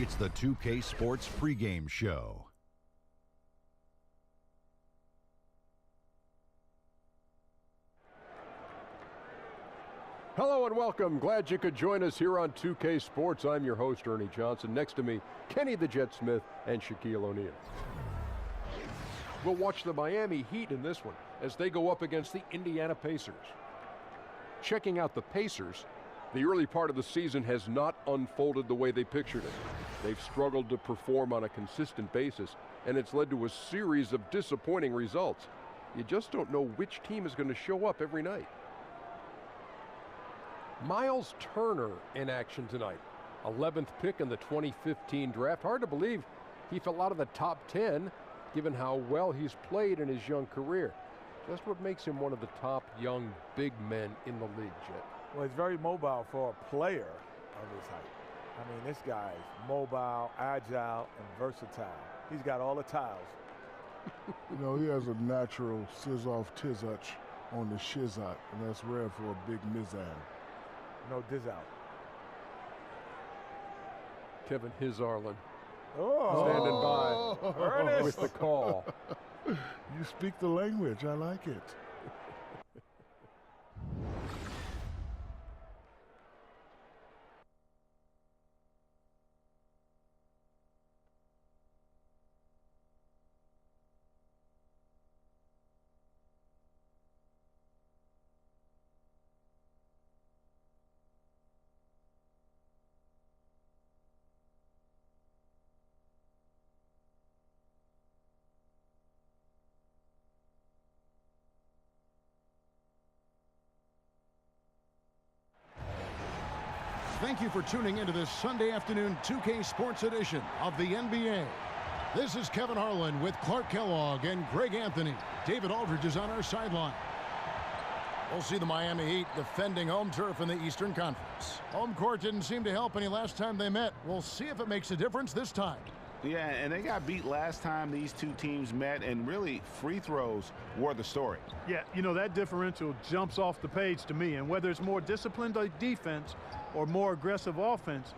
It's the 2K Sports pregame show. Hello and welcome. Glad you could join us here on 2K Sports. I'm your host, Ernie Johnson. Next to me, Kenny the Jet Smith and Shaquille O'Neal. We'll watch the Miami Heat in this one as they go up against the Indiana Pacers. Checking out the Pacers, the early part of the season has not unfolded the way they pictured it. They've struggled to perform on a consistent basis, and it's led to a series of disappointing results. You just don't know which team is going to show up every night. Miles Turner in action tonight. 11th pick in the 2015 draft. Hard to believe he fell out of the top 10, given how well he's played in his young career. Just what makes him one of the top young big men in the league, Jet. Well, he's very mobile for a player of his height. I mean, this guy's mobile, agile, and versatile. He's got all the tiles. You know, he has a natural sizz-off tiz-utch on the shiz-out, and that's rare for a big mizan. No diz out. Kevin Hizarlin Oh, standing by with the call. You speak the language. I like it. Thank you for tuning into this Sunday afternoon 2K Sports edition of the NBA. This is Kevin Harlan with Clark Kellogg and Greg Anthony. David Aldridge is on our sideline. We'll see the Miami Heat defending home turf in the Eastern Conference. Home court didn't seem to help any last time they met. We'll see if it makes a difference this time. Yeah, and they got beat last time these two teams met, and really free throws were the story. Yeah, you know, that differential jumps off the page to me, and whether it's more disciplined defense or more aggressive offense,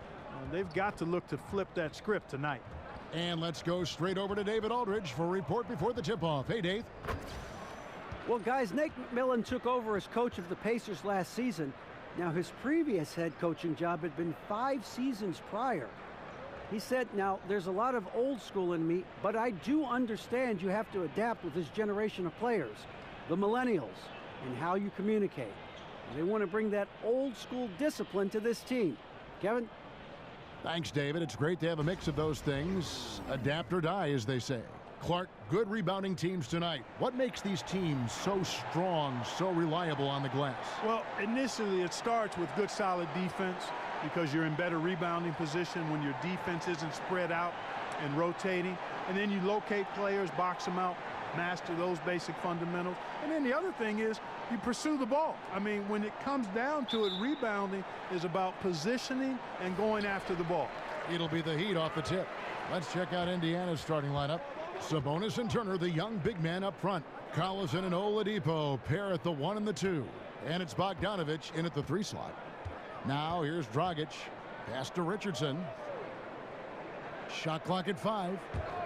they've got to look to flip that script tonight. And let's go straight over to David Aldridge for a report before the tip-off. Hey, Dave. Well, guys, Nate McMillan took over as coach of the Pacers last season. Now, his previous head coaching job had been 5 seasons prior. He said, now, there's a lot of old school in me, but I do understand you have to adapt with this generation of players, the millennials, and how you communicate. And they want to bring that old school discipline to this team. Kevin? Thanks, David. It's great to have a mix of those things. Adapt or die, as they say. Clark, good rebounding teams tonight. What makes these teams so strong, so reliable on the glass? Well, initially it starts with good, solid defense, because you're in better rebounding position when your defense isn't spread out and rotating. And then you locate players, box them out, master those basic fundamentals. And then the other thing is you pursue the ball. I mean, when it comes down to it, rebounding is about positioning and going after the ball. It'll be the Heat off the tip. Let's check out Indiana's starting lineup. Sabonis and Turner, the young big man up front. Collison and Oladipo pair at the 1 and the 2. And it's Bogdanovich in at the 3 slot. Now here's Dragic, pass to Richardson. Shot clock at 5.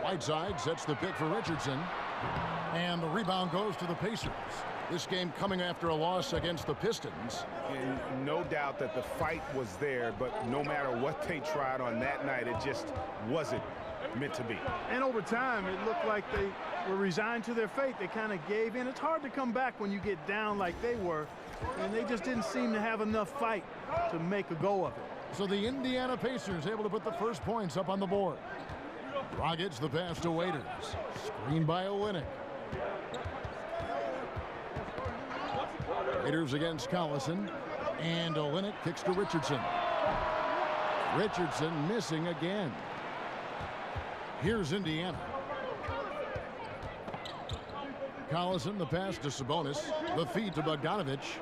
Whiteside sets the pick for Richardson. And the rebound goes to the Pacers. This game coming after a loss against the Pistons. And no doubt that the fight was there, but no matter what they tried on that night, it just wasn't meant to be. And over time, it looked like they were resigned to their fate. They kind of gave in. It's hard to come back when you get down like they were, and they just didn't seem to have enough fight to make a go of it. So the Indiana Pacers able to put the first points up on the board. Dragic the pass to Waiters. Screen by Olynyk. Waiters against Collison. And Olynyk kicks to Richardson. Richardson missing again. Here's Indiana. Collison the pass to Sabonis. The feed to Bogdanovich.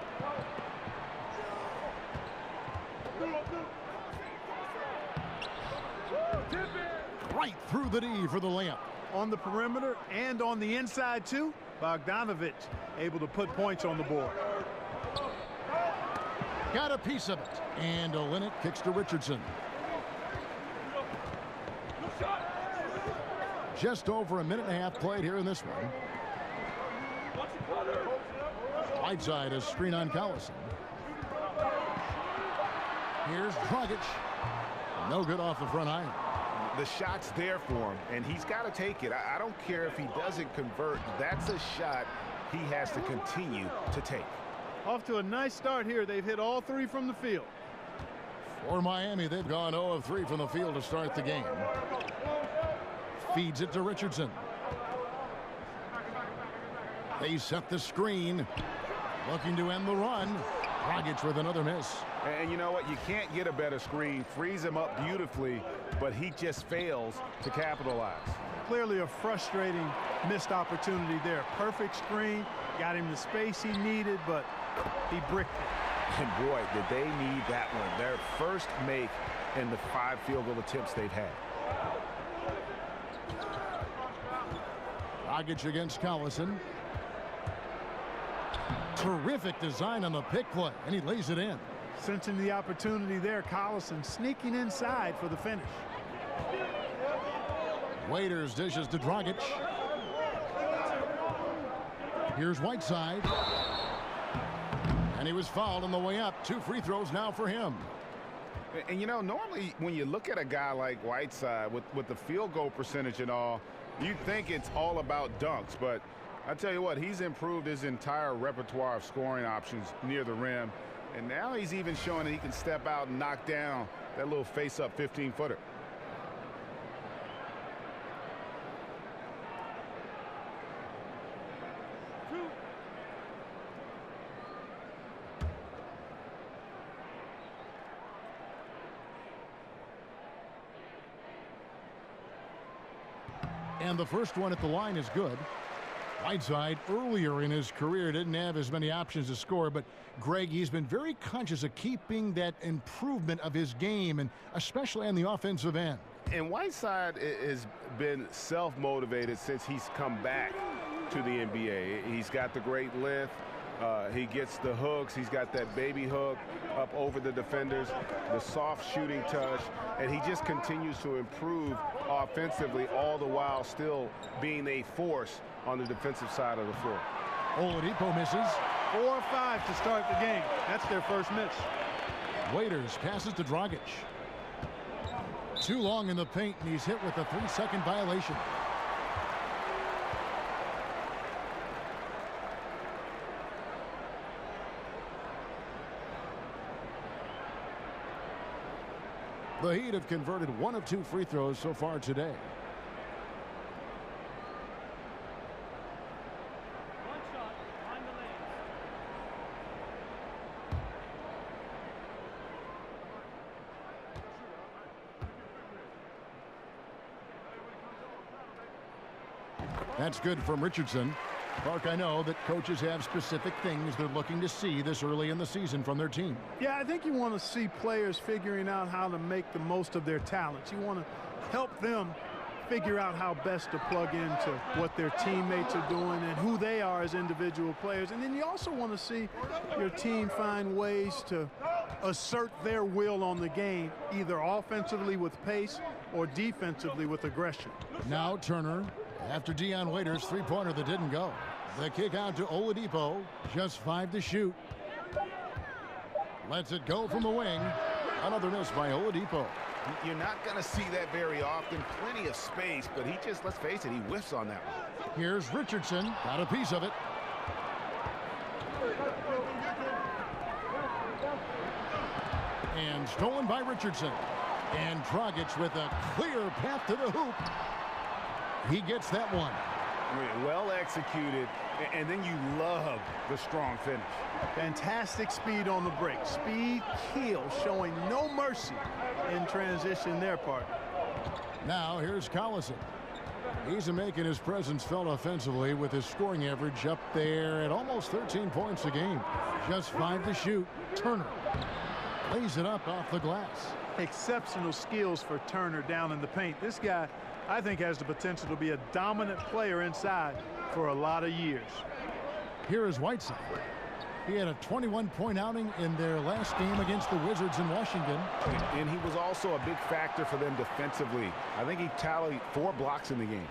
Right through the D for the layup. On the perimeter and on the inside too, Bogdanovich able to put points on the board. Got a piece of it. And Olynyk kicks to Richardson. Just over a minute and a half played here in this one. Whiteside, a screen on Collison. Here's Dragic. No good off the front iron. The shot's there for him, and he's got to take it. I don't care if he doesn't convert. That's a shot he has to continue to take. Off to a nice start here. They've hit all 3 from the field. For Miami, they've gone 0 of 3 from the field to start the game. Feeds it to Richardson. They set the screen. Looking to end the run. Dragic with another miss. And you know what? You can't get a better screen. Frees him up beautifully, but he just fails to capitalize. Clearly a frustrating missed opportunity there. Perfect screen. Got him the space he needed, but he bricked it. And boy, did they need that one. Their first make in the 5 field goal attempts they've had. Dragic against Collison. Terrific design on the pick play, and he lays it in. Sensing the opportunity there, Collison sneaking inside for the finish. Waiters dishes to Dragic. Here's Whiteside. And he was fouled on the way up. 2 free throws now for him. And you know, normally when you look at a guy like Whiteside with the field goal percentage and all, you think it's all about dunks, but I tell you what, he's improved his entire repertoire of scoring options near the rim. And now he's even showing that he can step out and knock down that little face-up 15-footer. And the first one at the line is good. Whiteside earlier in his career didn't have as many options to score, but Greg, he's been very conscious of keeping that improvement of his game, and especially on the offensive end. And Whiteside has been self-motivated since he's come back to the NBA. He's got the great lift. He gets the hooks. He's got that baby hook up over the defenders, the soft shooting touch, and he just continues to improve offensively, all the while still being a force on the defensive side of the floor. Oladipo misses. 4 or 5 to start the game. That's their first miss. Waiters passes to Dragic. Too long in the paint, and he's hit with a 3-second violation. The Heat have converted 1 of 2 free throws so far today. That's good from Richardson. Clark, I know that coaches have specific things they're looking to see this early in the season from their team. Yeah, I think you want to see players figuring out how to make the most of their talents. You want to help them figure out how best to plug into what their teammates are doing and who they are as individual players. And then you also want to see your team find ways to assert their will on the game, either offensively with pace or defensively with aggression. Now Turner, after Dion Waiters' 3-pointer that didn't go. The kick out to Oladipo, just 5 to shoot. Lets it go from the wing. Another miss by Oladipo. You're not going to see that very often. Plenty of space, but he just, let's face it, he whiffs on that one. Here's Richardson, got a piece of it. And stolen by Richardson. And Dragic with a clear path to the hoop. He gets that one. Well executed, and then you love the strong finish. Fantastic speed on the break. Speed kill, showing no mercy in transition there, partner. Now here's Collison. He's making his presence felt offensively with his scoring average up there at almost 13 points a game. Just 5 to shoot. Turner lays it up off the glass. Exceptional skills for Turner down in the paint. This guy, I think, has the potential to be a dominant player inside for a lot of years. Here is Whiteside. He had a 21-point outing in their last game against the Wizards in Washington. And he was also a big factor for them defensively. I think he tallied 4 blocks in the game.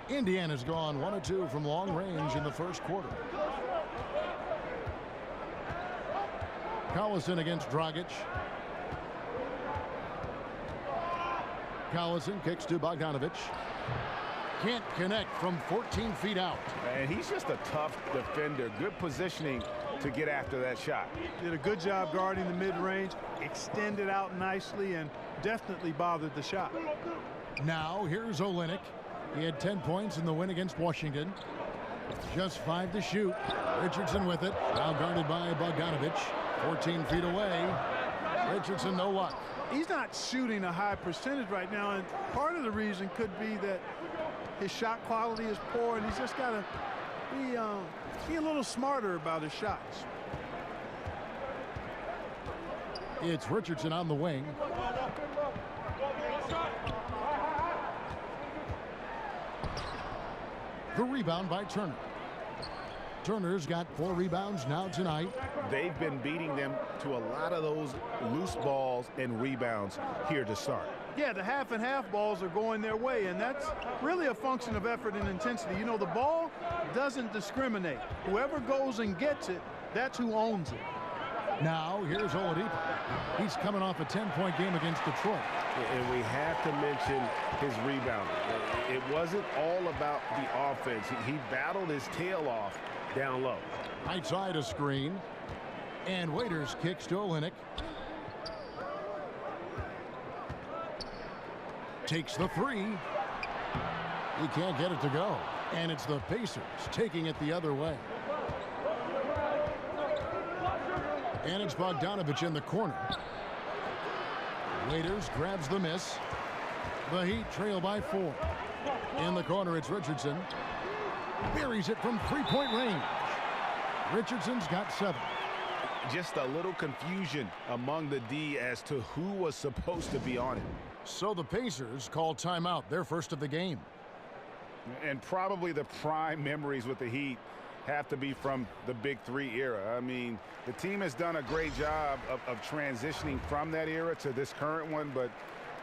Indiana's gone 1 of 2 from long range in the first quarter. Collison against Dragic. Collison kicks to Bogdanovich. Can't connect from 14 feet out. And he's just a tough defender. Good positioning to get after that shot. Did a good job guarding the mid-range, extended out nicely, and definitely bothered the shot. Now here's Olynyk. He had 10 points in the win against Washington. Just 5 to shoot. Richardson with it. Now guarded by Bogdanovich. 14 feet away. Richardson no luck. He's not shooting a high percentage right now, and part of the reason could be that his shot quality is poor, and he's just got to be a little smarter about his shots. It's Richardson on the wing. The rebound by Turner. Turner's got 4 rebounds now tonight. They've been beating them to a lot of those loose balls and rebounds here to start. Yeah, the half and half balls are going their way, and that's really a function of effort and intensity. You know, the ball doesn't discriminate. Whoever goes and gets it, that's who owns it. Now here's Oladipo. He's coming off a 10-point game against Detroit. And we have to mention his rebounding. It wasn't all about the offense. He battled his tail off down low. Right side a screen. And Waiters kicks to Olynyk. Takes the 3. He can't get it to go. And it's the Pacers taking it the other way. And it's Bogdanovich in the corner. Waiters grabs the miss. The Heat trail by 4. In the corner, it's Richardson. Buries it from 3-point range. Richardson's got 7. Just a little confusion among the D as to who was supposed to be on it. So the Pacers call timeout, their first of the game. And probably the prime memories with the Heat have to be from the Big 3 era. I mean, the team has done a great job of transitioning from that era to this current one, but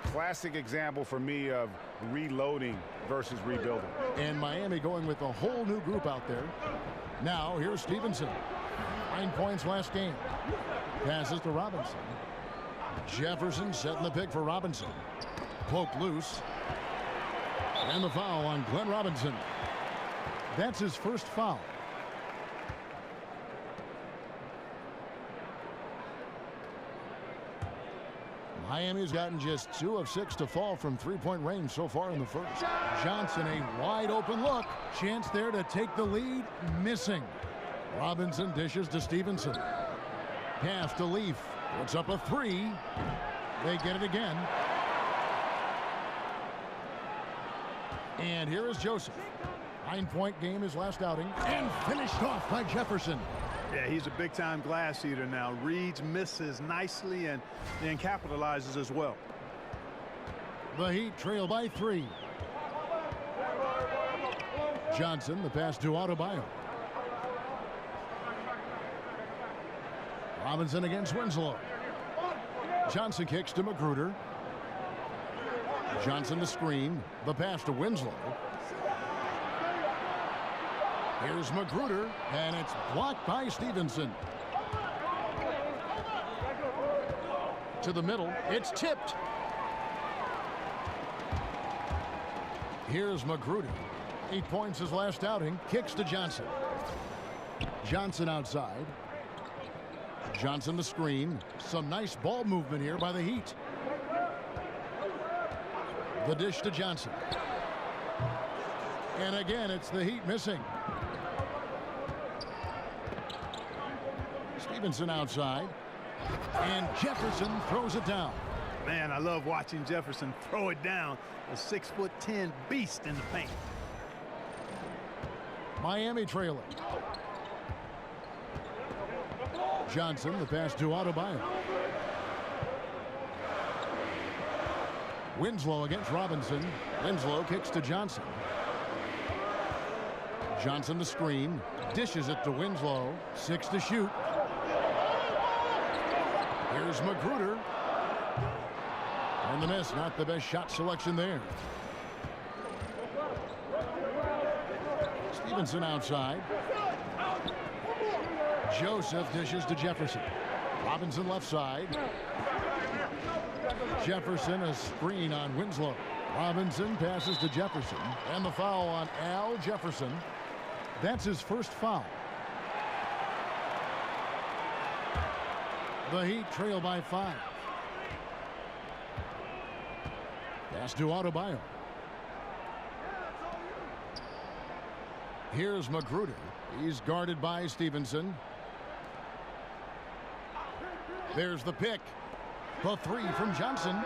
classic example for me of reloading versus rebuilding. And Miami going with a whole new group out there. Now here's Stevenson. 9 points last game. Passes to Robinson. Jefferson setting the pick for Robinson. Poked loose. And the foul on Glenn Robinson. That's his first foul. Miami's gotten just 2 of 6 to fall from 3-point range so far in the first. Johnson, a wide open look. Chance there to take the lead. Missing. Robinson dishes to Stevenson. Pass to Leaf. Puts up a 3. They get it again. And here is Joseph. 9-point game his last outing. And finished off by Jefferson. Yeah, he's a big-time glass eater now. Reads, misses nicely, and then capitalizes as well. The Heat trail by 3. Johnson, the pass to Adebayo. Robinson against Winslow. Johnson kicks to Magruder. Johnson the screen. The pass to Winslow. Here's Magruder, and it's blocked by Stevenson. To the middle, it's tipped. Here's Magruder. 8 points his last outing. Kicks to Johnson. Johnson outside. Johnson the screen. Some nice ball movement here by the Heat. The dish to Johnson. And again, it's the Heat missing. Stevenson outside. And Jefferson throws it down. Man, I love watching Jefferson throw it down. A 6'10" beast in the paint. Miami trailing. Johnson, the pass to Adebayo. Winslow against Robinson. Winslow kicks to Johnson. Johnson the screen. Dishes it to Winslow. 6 to shoot. Here's Magruder. And the miss, not the best shot selection there. Robinson outside. Joseph dishes to Jefferson. Robinson left side. Jefferson a screen on Winslow. Robinson passes to Jefferson. And the foul on Al Jefferson. That's his first foul. The Heat trail by 5. Pass to Adebayo. Here's Magruder. He's guarded by Stevenson. There's the pick. The 3 from Johnson.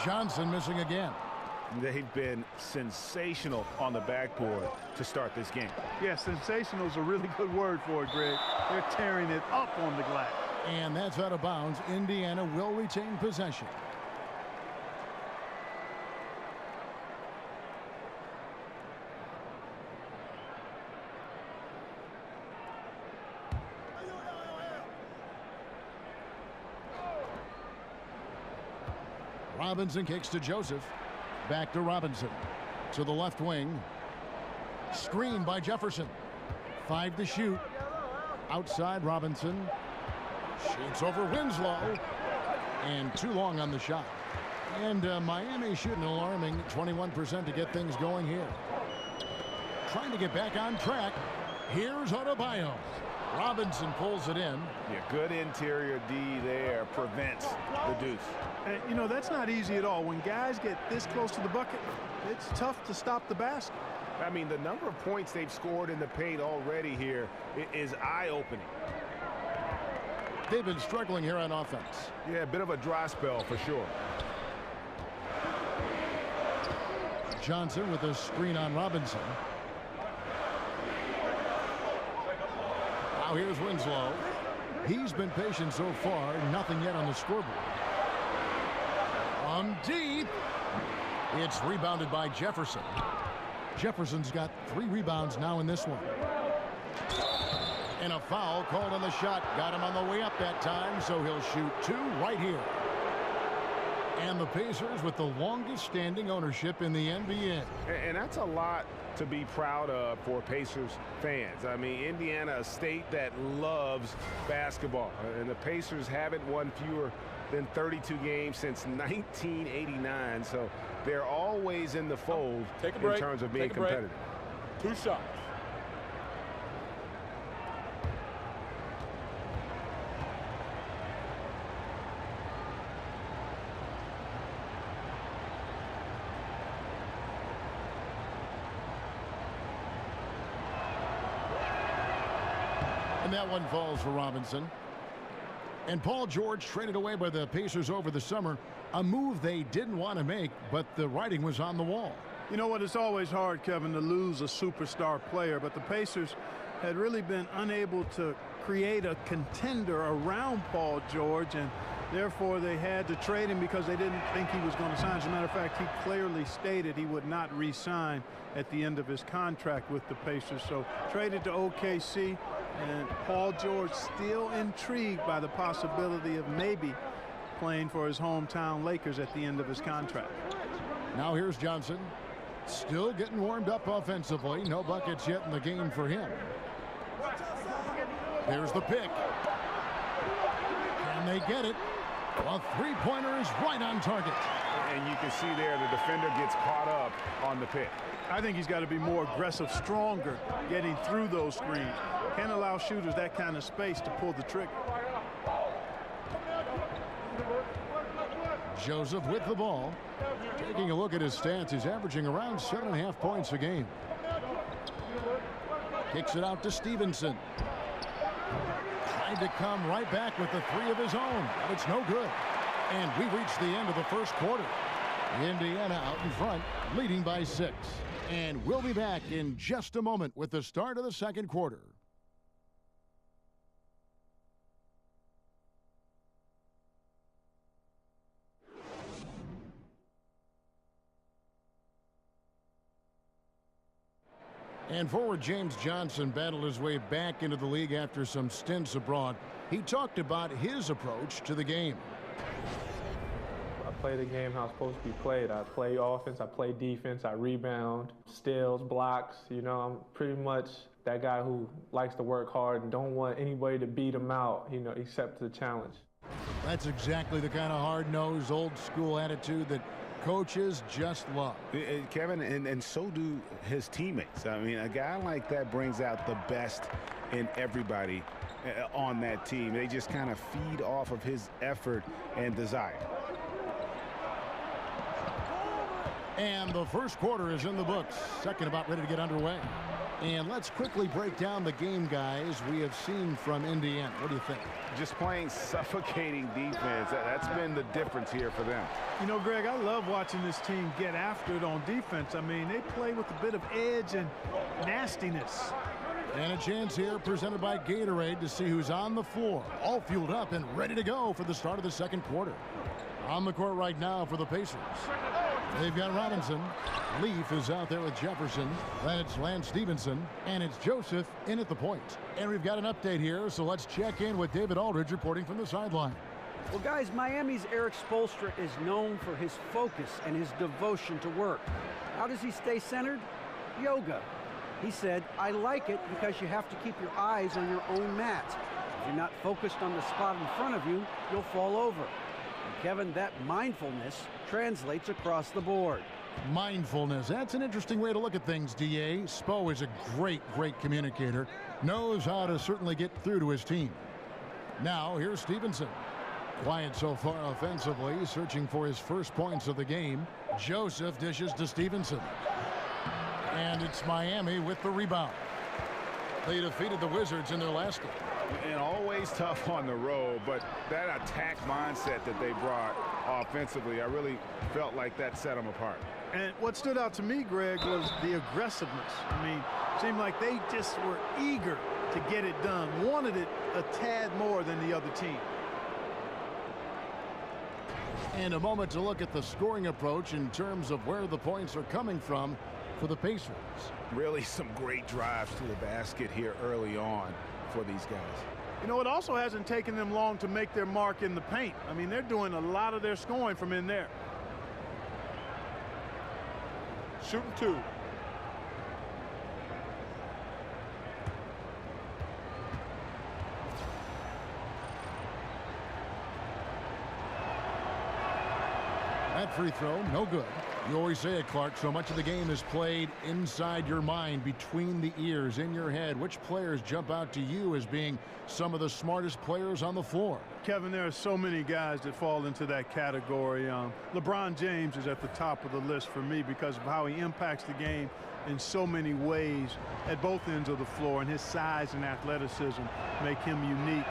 Johnson missing again. They've been sensational on the backboard to start this game. Yeah, sensational is a really good word for it, Greg. They're tearing it up on the glass. And that's out of bounds. Indiana will retain possession. Robinson kicks to Joseph. Back to Robinson. To the left wing. Screen by Jefferson. 5 to shoot. Outside Robinson. Shoots over Winslow. And too long on the shot. And Miami shooting alarming 21% to get things going here. Trying to get back on track. Here's Adebayo. Robinson pulls it in. Yeah, good interior D there prevents the deuce. And, you know, that's not easy at all. When guys get this close to the bucket, it's tough to stop the basket. I mean, the number of points they've scored in the paint already here is eye-opening. They've been struggling here on offense. Yeah, a bit of a dry spell for sure. Johnson with a screen on Robinson. Now here's Winslow. He's been patient so far. Nothing yet on the scoreboard. From deep. It's rebounded by Jefferson. Jefferson's got 3 rebounds now in this one. And a foul called on the shot. Got him on the way up that time, so he'll shoot 2 right here. And the Pacers with the longest standing ownership in the NBA. And that's a lot to be proud of for Pacers fans. I mean, Indiana, a state that loves basketball. And the Pacers haven't won fewer than 32 games since 1989. So they're always in the fold in terms of being competitive. 2 shots. And that one falls for Robinson. And Paul George traded away by the Pacers over the summer. A move they didn't want to make, but the writing was on the wall. You know what? It's always hard, Kevin, to lose a superstar player, but the Pacers had really been unable to create a contender around Paul George, and therefore they had to trade him because they didn't think he was going to sign. As a matter of fact, he clearly stated he would not re-sign at the end of his contract with the Pacers. So traded to OKC, and Paul George still intrigued by the possibility of maybe playing for his hometown Lakers at the end of his contract. Now here's Johnson. Still getting warmed up offensively. No buckets yet in the game for him. There's the pick. Can they get it? A 3-pointer is right on target. And you can see there the defender gets caught up on the pick. I think he's got to be more aggressive, stronger, getting through those screens. Can't allow shooters that kind of space to pull the trigger. Joseph with the ball. Taking a look at his stats, he's averaging around 7.5 points a game. Kicks it out to Stevenson. Tried to come right back with the 3 of his own, but it's no good. And we reach the end of the first quarter. Indiana out in front, leading by 6. And we'll be back in just a moment with the start of the second quarter. And forward James Johnson battled his way back into the league after some stints abroad. He talked about his approach to the game. play the game how it's supposed to be played. I play offense, I play defense, I rebound, steals, blocks. You know, I'm pretty much that guy who likes to work hard and don't want anybody to beat him out, you know, except the challenge. That's exactly the kind of hard-nosed, old-school attitude that coaches just love. Kevin, and so do his teammates. I mean, a guy like that brings out the best in everybody on that team. They just kind of feed off of his effort and desire. And the first quarter is in the books. Second about ready to get underway. And let's quickly break down the game, guys, we have seen from Indiana. What do you think? Just playing suffocating defense. That's been the difference here for them. You know, Greg, I love watching this team get after it on defense. I mean, they play with a bit of edge and nastiness. And a chance here presented by Gatorade to see who's on the floor, all fueled up and ready to go for the start of the second quarter. On the court right now for the Pacers. They've got Robinson. Leaf is out there with Jefferson. Then it's Lance Stevenson. And it's Joseph in at the point. And we've got an update here, so let's check in with David Aldridge reporting from the sideline. Well, guys, Miami's Eric Spoelstra is known for his focus and his devotion to work. How does he stay centered? Yoga. He said, I like it because you have to keep your eyes on your own mat. If you're not focused on the spot in front of you, you'll fall over. And Kevin, that mindfulness translates across the board. Mindfulness. That's an interesting way to look at things, D.A. Spo is a great communicator. Knows how to certainly get through to his team. Now, here's Stevenson. Quiet so far offensively, searching for his first points of the game. Joseph dishes to Stevenson. And it's Miami with the rebound. They defeated the Wizards in their last game. And always tough on the road, but that attack mindset that they brought offensively, I really felt like that set them apart. And what stood out to me, Greg, was the aggressiveness. I mean, it seemed like they just were eager to get it done, wanted it a tad more than the other team. And a moment to look at the scoring approach in terms of where the points are coming from for the Pacers. Really some great drives to the basket here early on for these guys. You know, it also hasn't taken them long to make their mark in the paint. I mean, they're doing a lot of their scoring from in there. Shooting two. That free throw, no good. You always say it, Clark, so much of the game is played inside your mind, between the ears, in your head. Which players jump out to you as being some of the smartest players on the floor? Kevin, there are so many guys that fall into that category. LeBron James is at the top of the list for me because of how he impacts the game in so many ways at both ends of the floor, and his size and athleticism make him unique.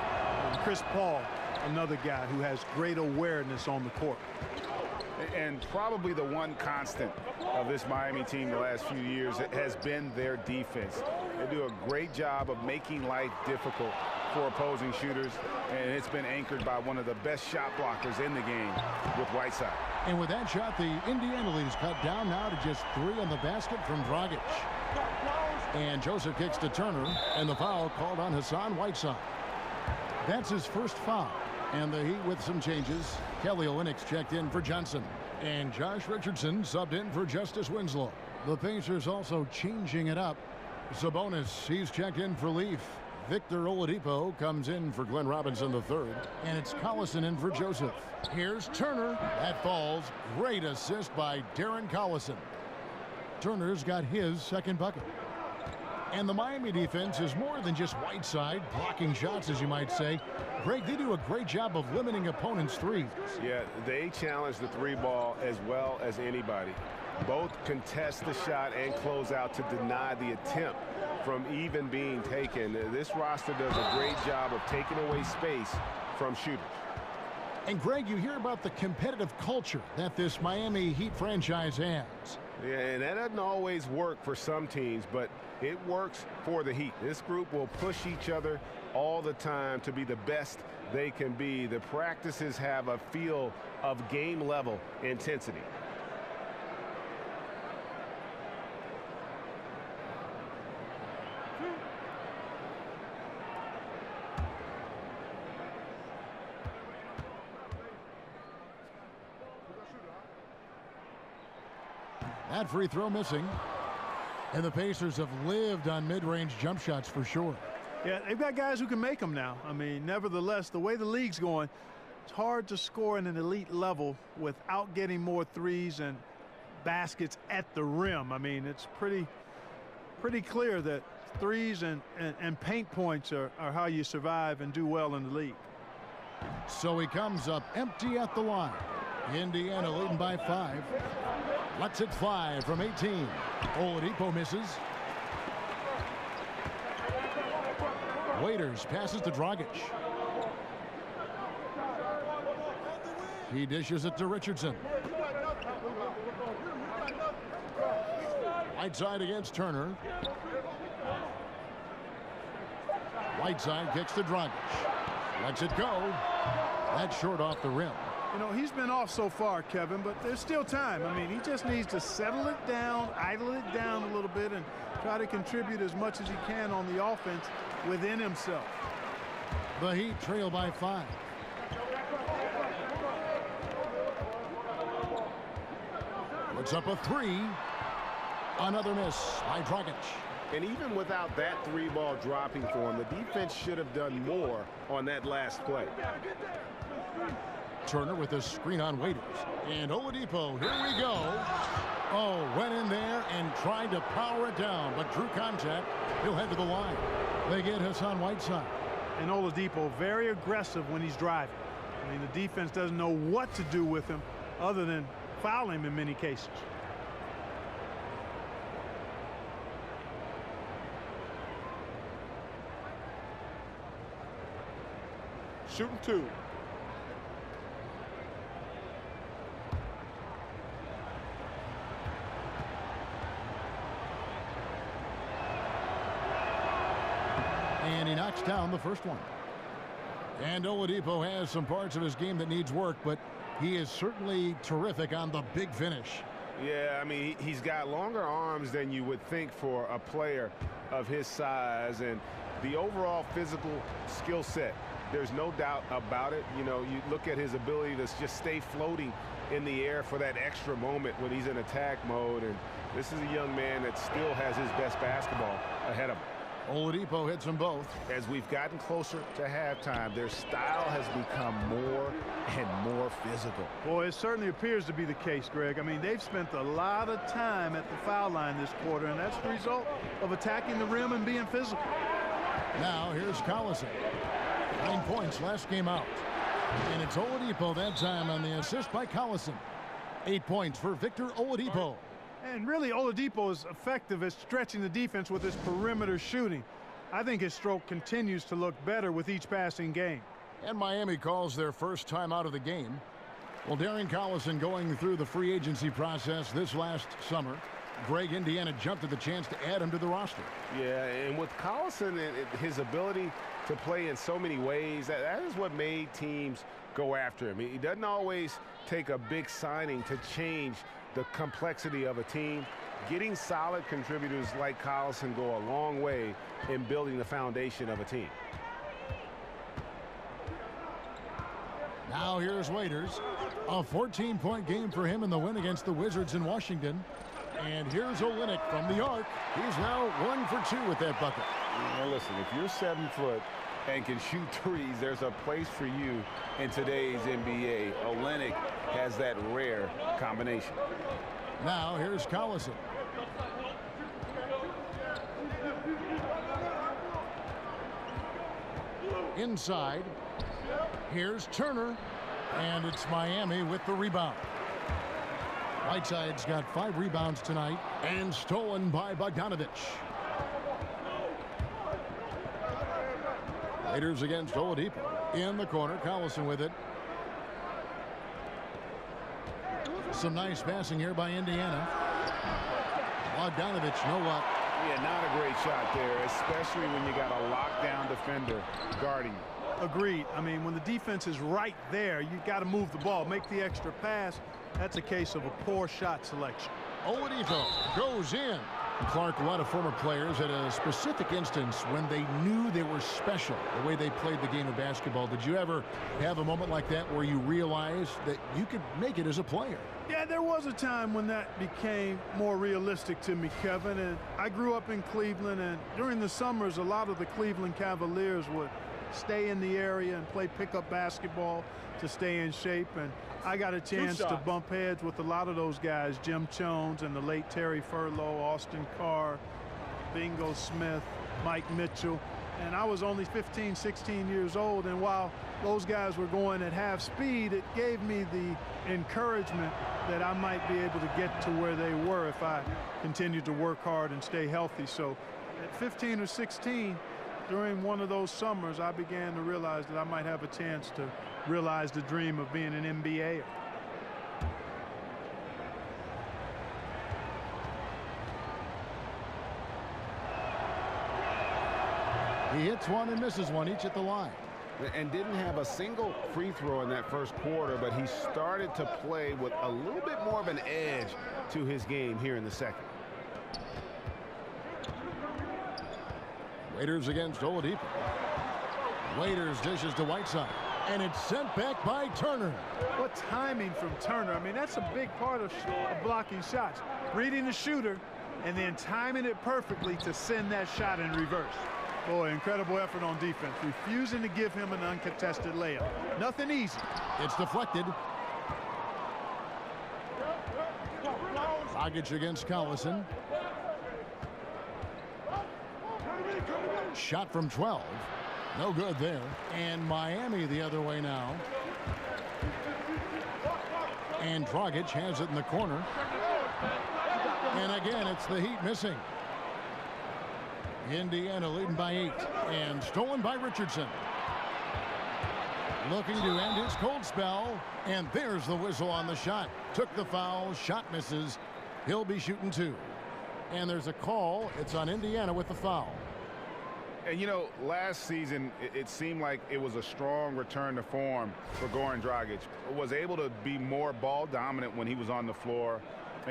Chris Paul, another guy who has great awareness on the court. And probably the one constant of this Miami team the last few years has been their defense. They do a great job of making life difficult for opposing shooters, and it's been anchored by one of the best shot blockers in the game with Whiteside. And with that shot, the Indiana lead is cut down now to just 3 on the basket from Dragic. And Joseph kicks to Turner, and the foul called on Hassan Whiteside. That's his first foul. And the Heat with some changes. Kelly Olynyk's checked in for Johnson. And Josh Richardson subbed in for Justice Winslow. The Pacers also changing it up. Sabonis, he's checked in for Leaf. Victor Oladipo comes in for Glenn Robinson III. And it's Collison in for Joseph. Here's Turner. That falls. Great assist by Darren Collison. Turner's got his second bucket. And the Miami defense is more than just Whiteside blocking shots, as you might say. Greg, they do a great job of limiting opponents' threes. Yeah, they challenge the three ball as well as anybody. Both contest the shot and close out to deny the attempt from even being taken. This roster does a great job of taking away space from shooters. And Greg, you hear about the competitive culture that this Miami Heat franchise has. Yeah, and that doesn't always work for some teams, but it works for the Heat. This group will push each other all the time to be the best they can be. The practices have a feel of game level intensity. That free throw missing. And the Pacers have lived on mid-range jump shots for sure. Yeah, they've got guys who can make them now. I mean, nevertheless, the way the league's going, it's hard to score in an elite level without getting more threes and baskets at the rim. I mean, it's pretty clear that threes and paint points are how you survive and do well in the league. So he comes up empty at the line. Indiana leading by 5. Lets it fly from 18. Oladipo misses. Waiters passes to Dragic. He dishes it to Richardson. Whiteside against Turner. Whiteside kicks to Dragic. Lets it go. That's short off the rim. You know, he's been off so far, Kevin, but there's still time. I mean, he just needs to settle it down, idle it down a little bit, and try to contribute as much as he can on the offense within himself. The Heat trail by 5. Puts up a 3. Another miss by Dragic. And even without that 3-ball dropping for him, the defense should have done more on that last play. Turner with a screen on Waiters. And Oladipo, here we go. Oh, went in there and tried to power it down, but drew contact. He'll head to the line. They get Hassan Whiteside. And Oladipo very aggressive when he's driving. I mean, the defense doesn't know what to do with him other than foul him in many cases. Shooting 2. And he knocks down the first one. And Oladipo has some parts of his game that needs work, but he is certainly terrific on the big finish. Yeah, I mean, he's got longer arms than you would think for a player of his size, and the overall physical skill set, there's no doubt about it. You know, you look at his ability to just stay floating in the air for that extra moment when he's in attack mode, and this is a young man that still has his best basketball ahead of him. Oladipo hits them both. As we've gotten closer to halftime, their style has become more and more physical. Boy, it certainly appears to be the case, Greg. I mean, they've spent a lot of time at the foul line this quarter, and that's the result of attacking the rim and being physical. Now here's Collison. 9 points last game out. And it's Oladipo that time on the assist by Collison. 8 points for Victor Oladipo. And really, Oladipo is effective at stretching the defense with his perimeter shooting. I think his stroke continues to look better with each passing game. And Miami calls their first time out of the game. Well, Darren Collison going through the free agency process this last summer. Greg, Indiana jumped at the chance to add him to the roster. Yeah, and with Collison and his ability to play in so many ways, that is what made teams go after him. He doesn't always take a big signing to change the complexity of a team. Getting solid contributors like Collison go a long way in building the foundation of a team. Now here's Waiters. A 14-point game for him in the win against the Wizards in Washington. And here's Olynyk from the arc. He's now 1 for 2 with that bucket. Now listen, if you're 7 foot and can shoot threes, there's a place for you in today's NBA. Olynyk has that rare combination. Now here's Collison. Inside. Here's Turner. And it's Miami with the rebound. Whiteside's got 5 rebounds tonight and stolen by Bogdanovich. Raiders against Oladipo. In the corner, Collison with it. Some nice passing here by Indiana. Bogdanovich, know what? Yeah, not a great shot there, especially when you got a lockdown defender guarding you. Agreed. I mean, when the defense is right there, you got to move the ball, make the extra pass. That's a case of a poor shot selection. Oladipo goes in. Clark, a lot of former players had a specific instance when they knew they were special, the way they played the game of basketball. Did you ever have a moment like that where you realized that you could make it as a player? Yeah, there was a time when that became more realistic to me, Kevin. And I grew up in Cleveland, and during the summers, a lot of the Cleveland Cavaliers would stay in the area and play pickup basketball to stay in shape. And I got a chance to bump heads with a lot of those guys, Jim Jones and the late Terry Furlow, Austin Carr, Bingo Smith, Mike Mitchell. And I was only 15, 16 years old. And while those guys were going at half speed, it gave me the encouragement that I might be able to get to where they were if I continued to work hard and stay healthy. So at 15 or 16, during one of those summers, I began to realize that I might have a chance to realize the dream of being an NBAer. He hits one and misses one, each at the line. And didn't have a single free throw in that first quarter, but he started to play with a little bit more of an edge to his game here in the second. Waiters against Oladipo. Waiters dishes to Whiteside, and it's sent back by Turner. What timing from Turner. I mean, that's a big part of blocking shots. Reading the shooter and then timing it perfectly to send that shot in reverse. Boy, incredible effort on defense, refusing to give him an uncontested layup. Nothing easy. It's deflected. Dragic against Collison. Shot from 12. No good there. And Miami the other way now. And Dragic has it in the corner. And again, it's the Heat missing. Indiana leading by 8, and stolen by Richardson. Looking to end his cold spell, and there's the whistle on the shot. Took the foul, shot misses. He'll be shooting 2. And there's a call. It's on Indiana with the foul. And, you know, last season, it seemed like it was a strong return to form for Goran Dragic. Was able to be more ball dominant when he was on the floor.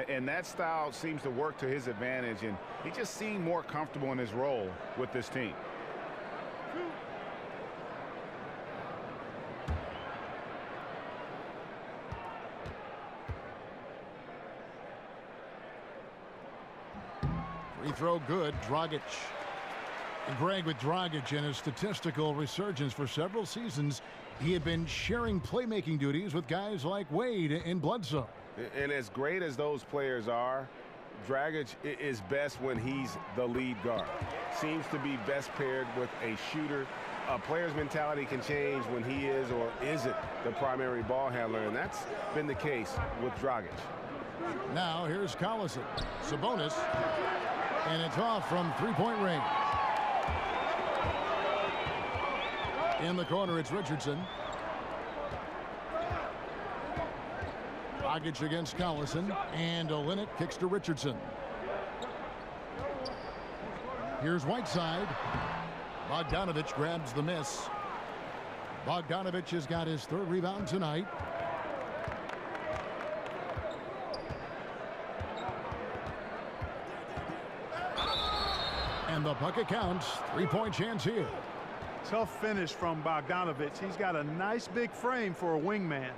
And that style seems to work to his advantage, and he just seemed more comfortable in his role with this team. Free throw good, Dragic. And Greg, with Dragic and his statistical resurgence for several seasons, he had been sharing playmaking duties with guys like Wade and Bledsoe. And as great as those players are, Dragic is best when he's the lead guard. Seems to be best paired with a shooter. A player's mentality can change when he is or isn't the primary ball handler, and that's been the case with Dragic. Now here's Collison. Sabonis. And it's off from three-point range. In the corner, it's Richardson. Dragic against Collison, and Olynyk kicks to Richardson. Here's Whiteside. Bogdanovich grabs the miss. Bogdanovich has got his 3rd rebound tonight. And the bucket counts. 3-point chance here. Tough finish from Bogdanovich. He's got a nice big frame for a wingman.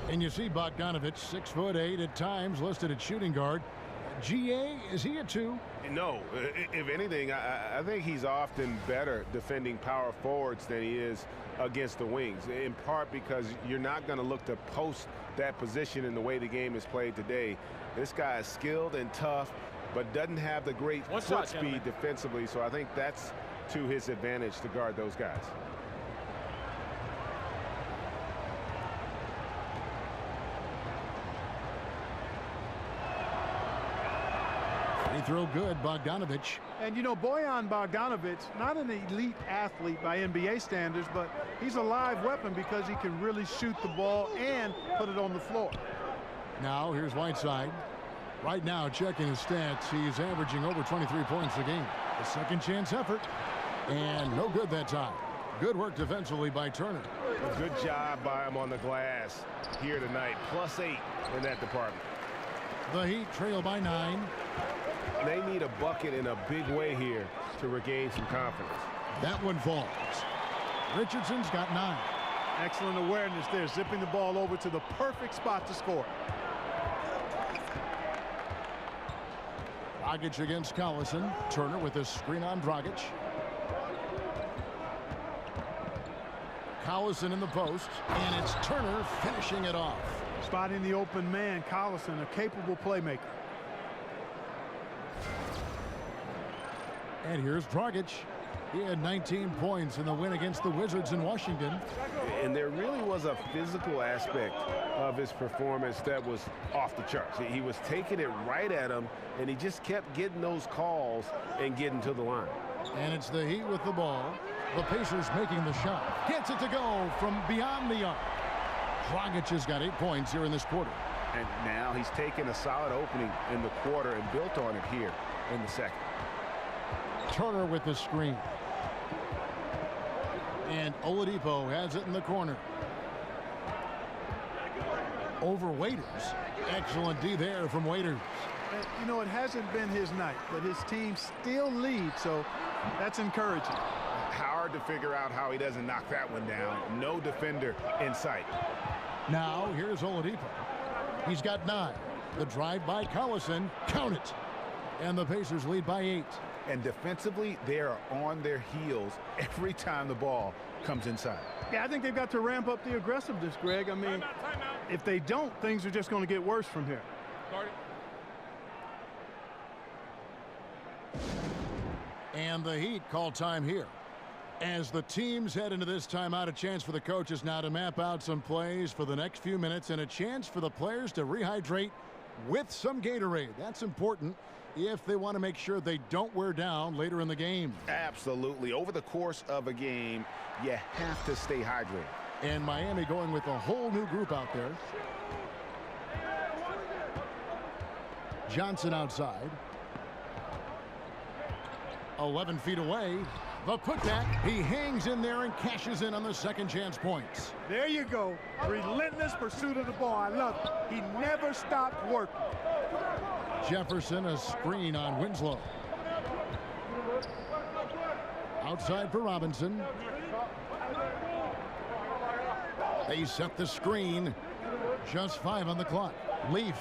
And you see Bogdanovich, 6'8" at times, listed at shooting guard. GA, is he a 2? No, if anything, I think he's often better defending power forwards than he is against the wings, in part because you're not going to look to post that position in the way the game is played today. This guy is skilled and tough, but doesn't have the great foot speed defensively, so I think that's to his advantage to guard those guys. Free throw good, Bogdanovich. And you know, Bojan Bogdanovich, not an elite athlete by NBA standards, but he's a live weapon because he can really shoot the ball and put it on the floor. Now here's Whiteside. Right now, checking his stats, he's averaging over 23 points a game. A second chance effort, and no good that time. Good work defensively by Turner. A good job by him on the glass here tonight. +8 in that department. The Heat trail by 9. They need a bucket in a big way here to regain some confidence. That one falls. Richardson's got 9. Excellent awareness there, zipping the ball over to the perfect spot to score. Dragic against Collison. Turner with a screen on Dragic. Collison in the post, and it's Turner finishing it off. Spotting the open man, Collison, a capable playmaker. And here's Dragic. He had 19 points in the win against the Wizards in Washington. And there really was a physical aspect of his performance that was off the charts. He was taking it right at him, and he just kept getting those calls and getting to the line. And it's the Heat with the ball. The Pacers making the shot. Gets it to go from beyond the arc. Dragic has got 8 points here in this quarter. And now he's taken a solid opening in the quarter and built on it here in the second. Turner with the screen. And Oladipo has it in the corner. Over Waiters. Excellent D there from Waiters. You know, it hasn't been his night, but his team still leads, so that's encouraging. Hard to figure out how he doesn't knock that one down. No defender in sight. Now here's Oladipo. He's got 9. The drive by Collison. Count it. And the Pacers lead by 8. And defensively, they are on their heels every time the ball comes inside. Yeah, I think they've got to ramp up the aggressiveness, Greg. I mean, if they don't, things are just going to get worse from here. And the Heat call time here. As the teams head into this timeout, a chance for the coaches now to map out some plays for the next few minutes and a chance for the players to rehydrate with some Gatorade. That's important if they want to make sure they don't wear down later in the game. Absolutely. Over the course of a game, you have to stay hydrated. And Miami going with a whole new group out there. Johnson outside. 11 feet away. The putback. He hangs in there and cashes in on the second chance points. There you go. Relentless pursuit of the ball. I love it. He never stopped working. Jefferson, a screen on Winslow. Outside for Robinson. They set the screen. Just 5 on the clock. Leaf.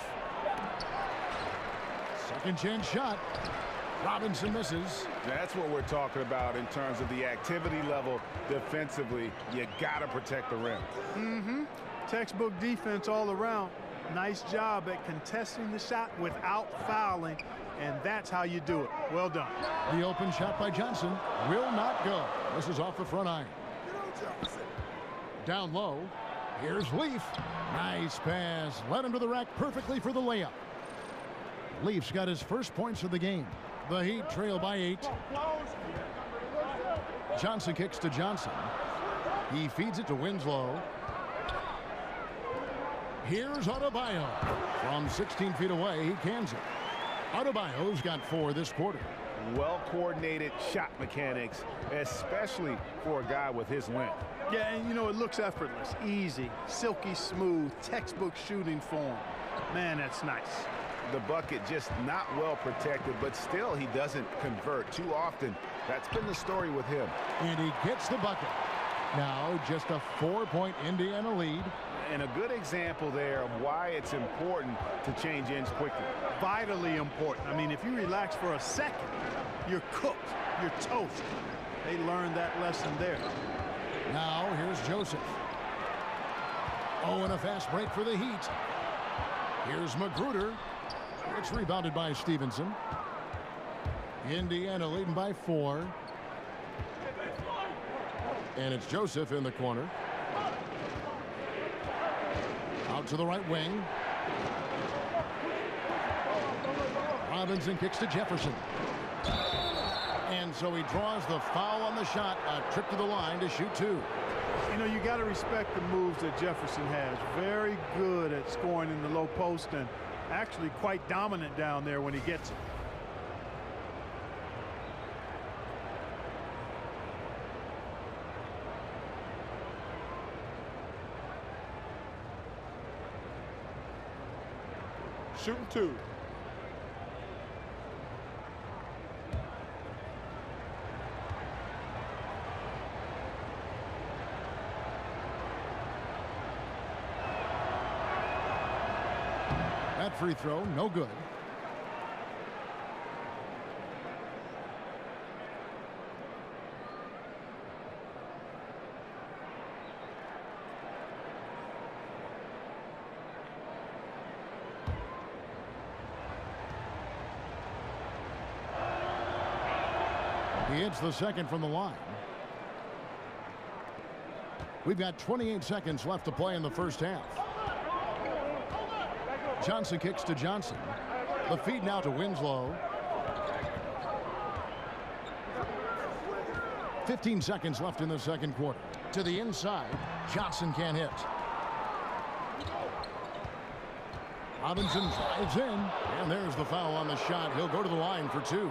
Second chance shot. Robinson misses. That's what we're talking about in terms of the activity level defensively. You got to protect the rim. Textbook defense all around. Nice job at contesting the shot without fouling, and that's how you do it. Well done. The open shot by Johnson will not go. This is off the front iron. Down low. Here's Leaf. Nice pass. Led him to the rack perfectly for the layup. Leaf's got his first points of the game. The Heat trail by 8. Johnson kicks to Johnson. He feeds it to Winslow. Here's Adebayo. From 16 feet away, he cans it. Adebayo's got 4 this quarter. Well-coordinated shot mechanics, especially for a guy with his length. Yeah, and you know, it looks effortless, easy, silky smooth, textbook shooting form. Man, that's nice. The bucket just not well protected, but still he doesn't convert too often. That's been the story with him. And he gets the bucket. Now just a 4-point Indiana lead. And a good example there of why it's important to change ends quickly. Vitally important. I mean, if you relax for a second, you're cooked, you're toast. They learned that lesson there. Now here's Joseph. Oh, and a fast break for the Heat. Here's Magruder. It's rebounded by Stevenson. Indiana leading by 4. And it's Joseph in the corner. Out to the right wing. Robinson kicks to Jefferson. And so he draws the foul on the shot. A trip to the line to shoot 2. You know, you got to respect the moves that Jefferson has. Very good at scoring in the low post and actually quite dominant down there when he gets it. shooting 2. That free throw, no good. He hits the second from the line. We've got 28 seconds left to play in the first half. Johnson kicks to Johnson. The feed now to Winslow. 15 seconds left in the second quarter. To the inside. Johnson can't hit. Robinson drives in. And there's the foul on the shot. He'll go to the line for 2.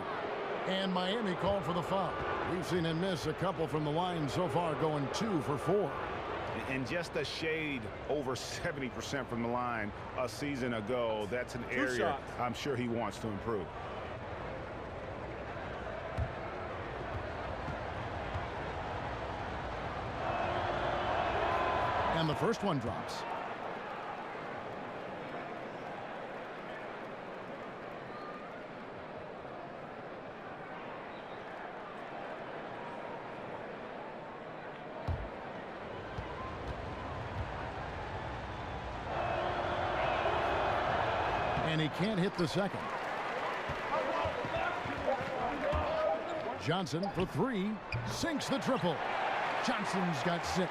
And Miami called for the foul. We've seen him miss a couple from the line so far, going 2 for 4. And just a shade over 70% from the line a season ago. That's an area I'm sure he wants to improve. And the first one drops. And he can't hit the second. Johnson for 3. Sinks the triple. Johnson's got 6.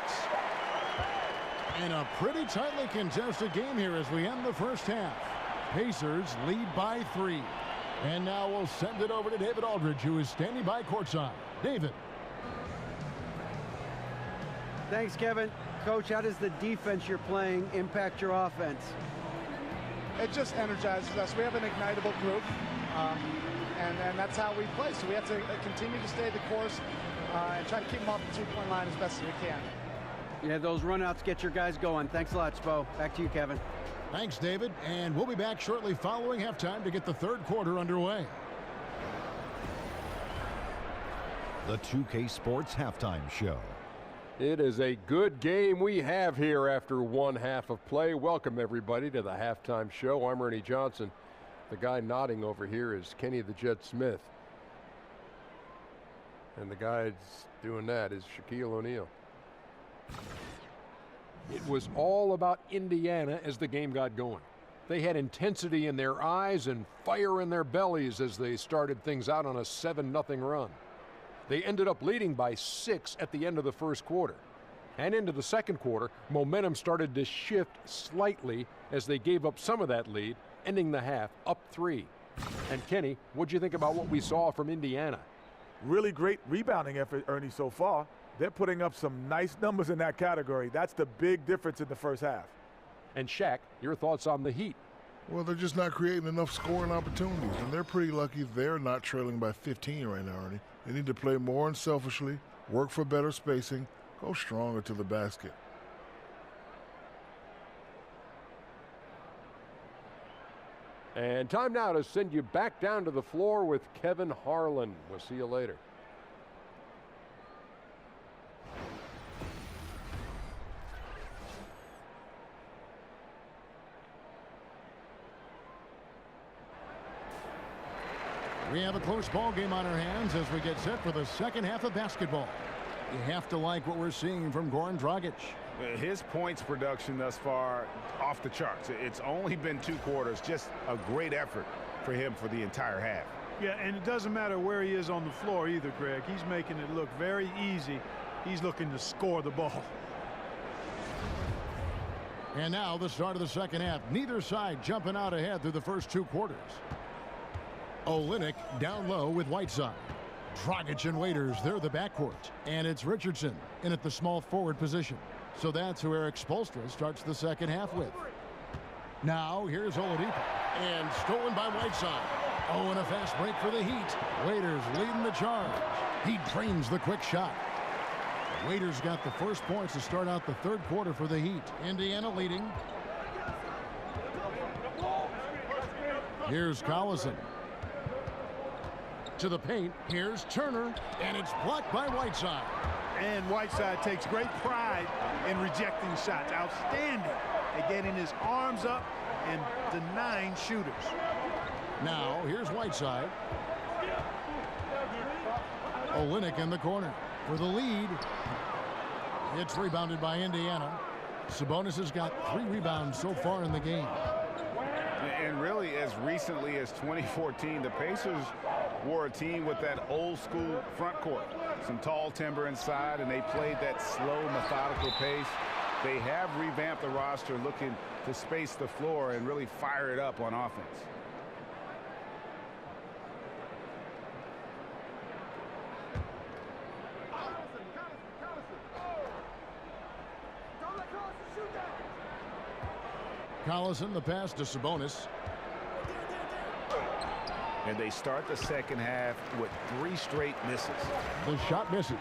And a pretty tightly contested game here as we end the first half. Pacers lead by 3. And now we'll send it over to David Aldridge, who is standing by courtside. David. Thanks, Kevin. Coach, how does the defense you're playing impact your offense? It just energizes us. We have an ignitable group, and that's how we play. So we have to continue to stay the course and try to keep them off the two-point line as best as we can. Yeah, those runouts get your guys going. Thanks a lot, Spo. Back to you, Kevin. Thanks, David. And we'll be back shortly following halftime to get the third quarter underway. The 2K Sports Halftime Show. It is a good game we have here after one half of play. Welcome, everybody, to the halftime show. I'm Ernie Johnson. The guy nodding over here is Kenny the Jet Smith. And the guy doing that is Shaquille O'Neal. It was all about Indiana as the game got going. They had intensity in their eyes and fire in their bellies as they started things out on a 7-0 run. They ended up leading by 6 at the end of the first quarter. And into the second quarter, momentum started to shift slightly as they gave up some of that lead, ending the half up 3. And Kenny, what'd you think about what we saw from Indiana? Really great rebounding effort, Ernie, so far. They're putting up some nice numbers in that category. That's the big difference in the first half. And Shaq, your thoughts on the Heat? Well, they're just not creating enough scoring opportunities, and they're pretty lucky they're not trailing by 15 right now, Ernie. They need to play more unselfishly, work for better spacing, go stronger to the basket. And time now to send you back down to the floor with Kevin Harlan. We'll see you later. We have a close ball game on our hands as we get set for the second half of basketball. You have to like what we're seeing from Goran Dragic. His points production thus far off the charts. It's only been 2 quarters. Just a great effort for him for the entire half. Yeah, and it doesn't matter where he is on the floor either, Greg. He's making it look very easy. He's looking to score the ball. And now the start of the second half. Neither side jumping out ahead through the first 2 quarters. Olynyk down low with Whiteside. Dragic and Waiters, they're the backcourt. And it's Richardson in at the small forward position. So that's who Eric Spoelstra starts the second half with. Now here's Oladipo. And stolen by Whiteside. Oh, and a fast break for the Heat. Waiters leading the charge. He drains the quick shot. Waiters got the first points to start out the third quarter for the Heat. Indiana leading. Here's Collison. To the paint. Here's Turner. And it's blocked by Whiteside. And Whiteside takes great pride in rejecting shots. Outstanding at getting his arms up and denying shooters. Now, here's Whiteside. Olynyk in the corner for the lead. It's rebounded by Indiana. Sabonis has got 3 rebounds so far in the game. And really, as recently as 2014, the Pacers were a team with that old school front court. Some tall timber inside, and they played that slow, methodical pace. They have revamped the roster, looking to space the floor and really fire it up on offense. Collison, the pass to Sabonis. And they start the second half with 3 straight misses. The shot misses.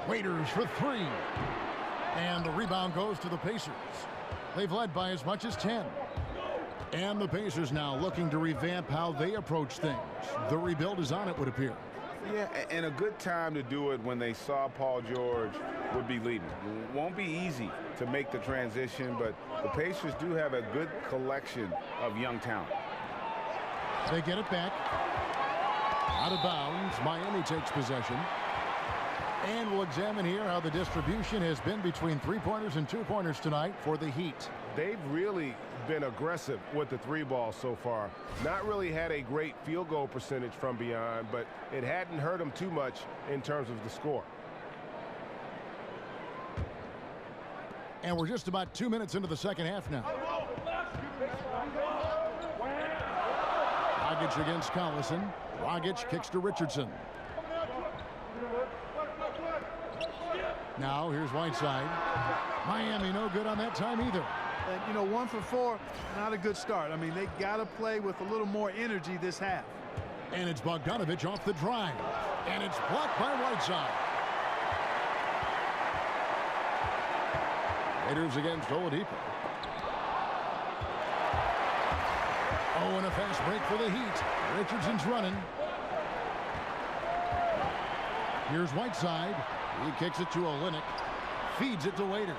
Waiters for 3. And the rebound goes to the Pacers. They've led by as much as 10. And the Pacers now looking to revamp how they approach things. The rebuild is on, it would appear. Yeah, and a good time to do it when they saw Paul George would be leaving. It won't be easy to make the transition, but the Pacers do have a good collection of young talent. They get it back. Out of bounds. Miami takes possession. And we'll examine here how the distribution has been between 3-pointers and 2-pointers tonight for the Heat. They've really been aggressive with the 3-ball so far. Not really had a great field goal percentage from beyond, but it hadn't hurt them too much in terms of the score. And we're just about 2 minutes into the second half now. Dragic against Collison. Dragic kicks to Richardson. Now here's Whiteside. Miami no good on that time either. And, you know, 1 for 4, not a good start. I mean, they got to play with a little more energy this half. And it's Bogdanovich off the drive. And it's blocked by Whiteside. Raiders against Oladipo. Oh, and a fast break for the Heat. Richardson's running. Here's Whiteside. He kicks it to Olynyk. Feeds it to Waiters.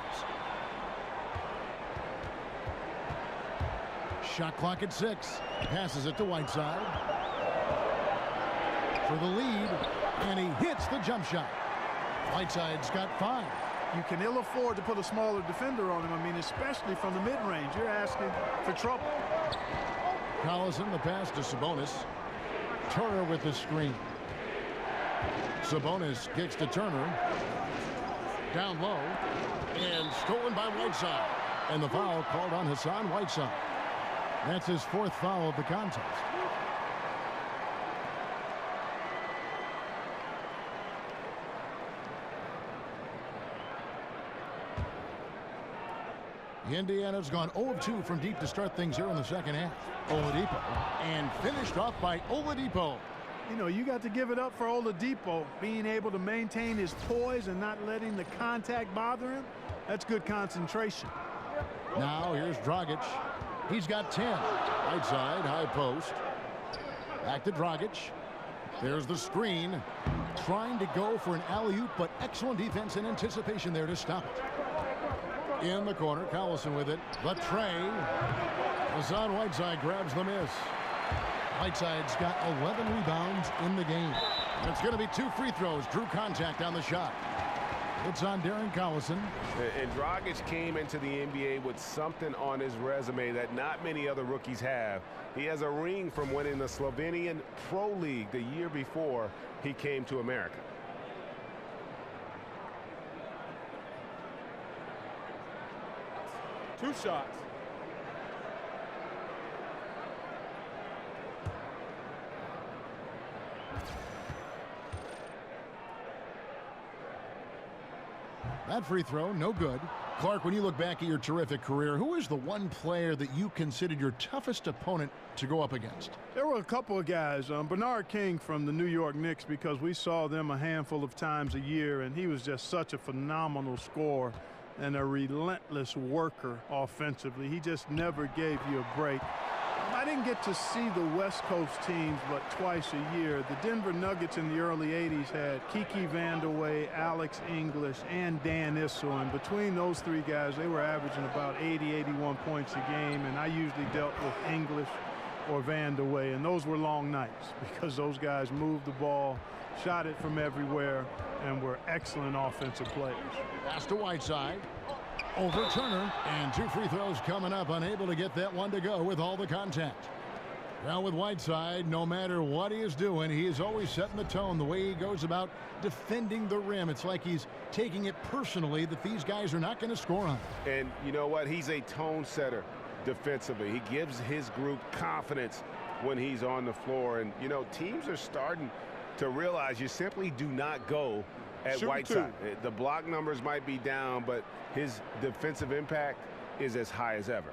Shot clock at 6. Passes it to Whiteside. For the lead. And he hits the jump shot. Whiteside's got 5. You can ill afford to put a smaller defender on him. I mean, especially from the mid-range. You're asking for trouble. Collison, the pass to Sabonis. Turner with the screen. Sabonis kicks to Turner. Down low. And stolen by Whiteside. And the foul called on Hassan Whiteside. That's his 4th foul of the contest. Indiana's gone 0 of 2 from deep to start things here in the second half. Oladipo. And finished off by Oladipo. You know, you got to give it up for Oladipo being able to maintain his poise and not letting the contact bother him. That's good concentration. Now here's Dragic. He's got 10. Right side, high post. Back to Dragic. There's the screen. Trying to go for an alley-oop, but excellent defense and anticipation there to stop it. In the corner, Collison with it. The tray. Hassan Whiteside grabs the miss. Whiteside's got 11 rebounds in the game. And it's going to be 2 free throws. Drew contact on the shot. It's on Darren Collison. And Dragic came into the NBA with something on his resume that not many other rookies have. He has a ring from winning the Slovenian Pro League the year before he came to America. Two shots. That free throw, no good. Clark, when you look back at your terrific career, who is the one player that you considered your toughest opponent to go up against? There were a couple of guys. Bernard King from the New York Knicks, because we saw them a handful of times a year, and he was just such a phenomenal scorer and a relentless worker offensively. He just never gave you a break. I didn't get to see the West Coast teams but twice a year. The Denver Nuggets in the early 80s had Kiki Vandeweghe, Alex English, and Dan Issel. And between those three guys, they were averaging about 80, 81 points a game. And I usually dealt with English or Vandeweghe. And those were long nights because those guys moved the ball, shot it from everywhere, and were excellent offensive players. Pass to Whiteside. Over Turner, and 2 free throws coming up, unable to get that one to go with all the contact. Now with Whiteside, no matter what he is doing, he is always setting the tone the way he goes about defending the rim. It's like he's taking it personally that these guys are not going to score on. And you know what? He's a tone setter defensively. He gives his group confidence when he's on the floor. And, you know, teams are starting to realize you simply do not go at Whiteside. The block numbers might be down, but his defensive impact is as high as ever.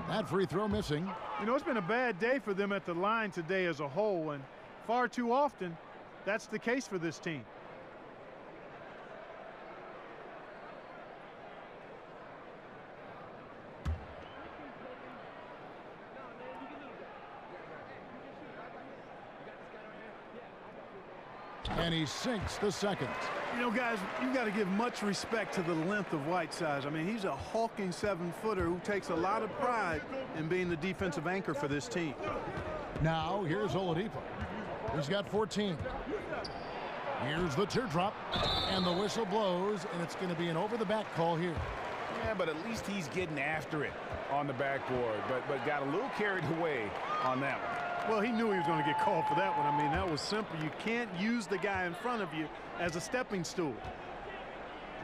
That free throw missing. You know, it's been a bad day for them at the line today as a whole, and far too often that's the case for this team. And he sinks the second. You know, guys, you got to give much respect to the length of Whiteside. I mean, he's a hulking 7-footer who takes a lot of pride in being the defensive anchor for this team. Now, here's Oladipo. He's got 14. Here's the teardrop, and the whistle blows, and it's going to be an over-the-back call here. Yeah, but at least he's getting after it on the backboard, but got a little carried away on that one. Well, he knew he was going to get called for that one. I mean, that was simple. You can't use the guy in front of you as a stepping stool.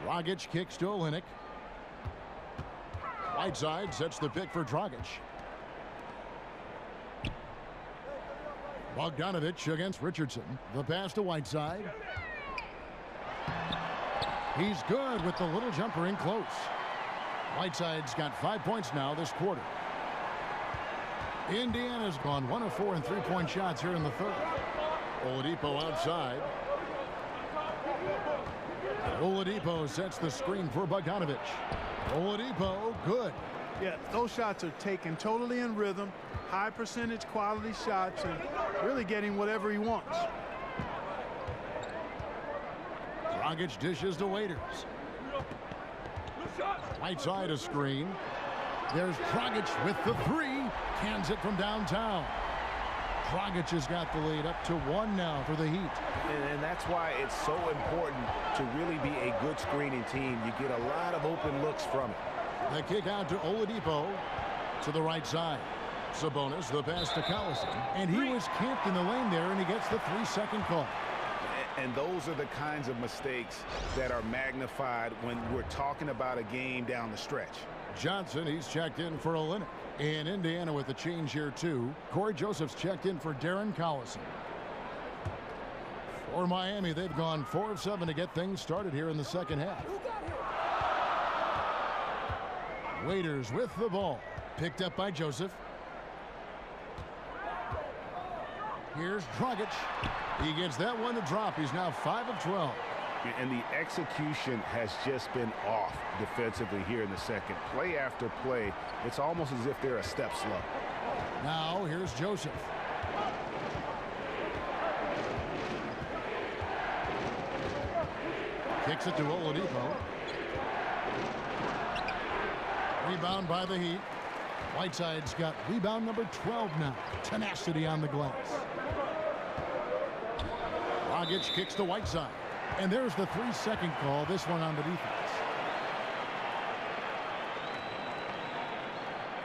Dragic kicks to Olynyk. Whiteside sets the pick for Dragic. Bogdanovich against Richardson. The pass to Whiteside. He's good with the little jumper in close. Whiteside's got 5 points now this quarter. Indiana's gone 1 of 4 in three-point shots here in the third. Oladipo outside. Oladipo sets the screen for Bogdanovich. Oladipo, good. Yeah, those shots are taken totally in rhythm, high percentage quality shots, and really getting whatever he wants. Dragic dishes to Waiters. Right side a screen. There's Dragic with the three. Cans it from downtown. Dragic has got the lead up to 1 now for the Heat. And that's why it's so important to really be a good screening team. You get a lot of open looks from it. The kick out to Oladipo to the right side. Sabonis, the pass to Collison. And he was camped in the lane there, and he gets the 3-second call. And those are the kinds of mistakes that are magnified when we're talking about a game down the stretch. Johnson, he's checked in for Olynyk. In Indiana with the change here, too. Corey Joseph's checked in for Darren Collison. For Miami, they've gone 4 of 7 to get things started here in the second half. Waiters with the ball. Picked up by Joseph. Here's Dragic. He gets that one to drop. He's now 5 of 12. And the execution has just been off defensively here in the second. Play after play, it's almost as if they're a step slow. Now here's Joseph. Kicks it to Oladipo. Rebound by the Heat. Whiteside's got rebound number 12 now. Tenacity on the glass. Dragic kicks to Whiteside. And there's the 3-second call, this one on the defense.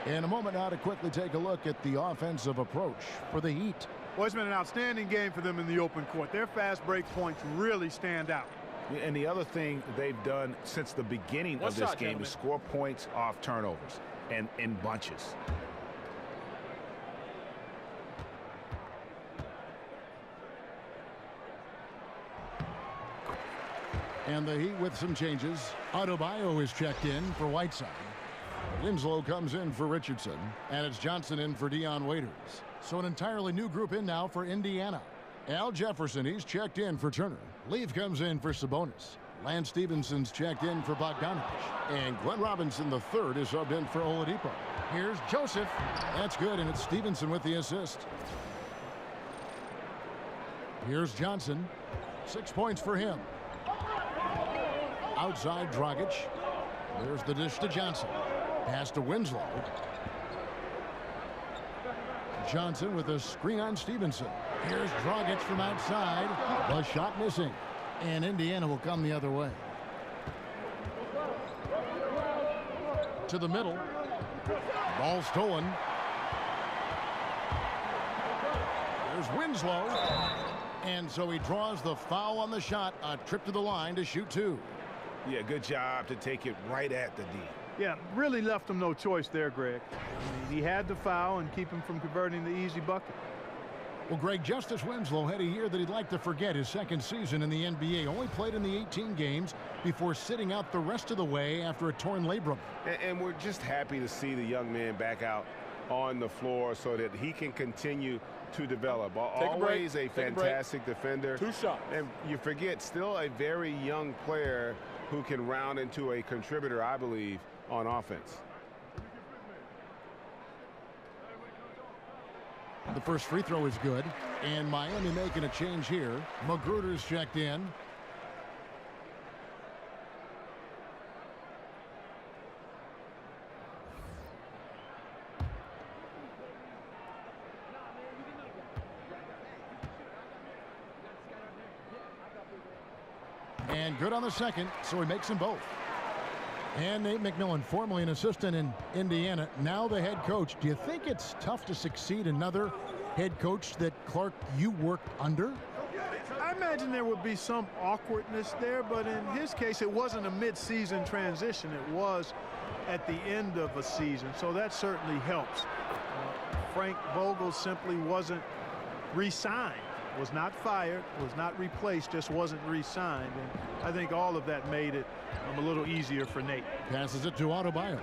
In a moment now to quickly take a look at the offensive approach for the Heat. Well, it's been an outstanding game for them in the open court. Their fast break points really stand out. And the other thing they've done since the beginning of this game is score points off turnovers and in bunches. And the Heat with some changes. Adebayo is checked in for Whiteside. Winslow comes in for Richardson. And it's Johnson in for Dion Waiters. So an entirely new group in now for Indiana. Al Jefferson, he's checked in for Turner. Leaf comes in for Sabonis. Lance Stevenson's checked in for Bogdanovich. And Glenn Robinson III is subbed in for Oladipo. Here's Joseph. That's good, and it's Stevenson with the assist. Here's Johnson. 6 points for him. Outside Dragic. There's the dish to Johnson. Pass to Winslow. Johnson with a screen on Stevenson. Here's Dragic from outside. The shot missing. And Indiana will come the other way. To the middle. Ball stolen. There's Winslow. And so he draws the foul on the shot. A trip to the line to shoot 2. Yeah, good job to take it right at the D. Yeah, really left him no choice there, Greg. I mean, he had to foul and keep him from converting the easy bucket. Well, Greg, Justice Winslow had a year that he'd like to forget. His second season in the NBA. Only played in the 18 games before sitting out the rest of the way after a torn labrum. And we're just happy to see the young man back out on the floor so that he can continue to develop. Always a fantastic defender. 2 shots. And you forget, still a very young player who can round into a contributor, I believe, on offense. The first free throw is good, and Miami making a change here. Magruder's checked in. And good on the second, so he makes them both. And Nate McMillan, formerly an assistant in Indiana, now the head coach. Do you think it's tough to succeed another head coach that, Clark, you worked under? I imagine there would be some awkwardness there, but in his case, it wasn't a mid-season transition. It was at the end of a season, so that certainly helps. Frank Vogel simply wasn't re-signed, was not fired, was not replaced, just wasn't re-signed. And I think all of that made it a little easier for Nate. Passes it to Adebayo.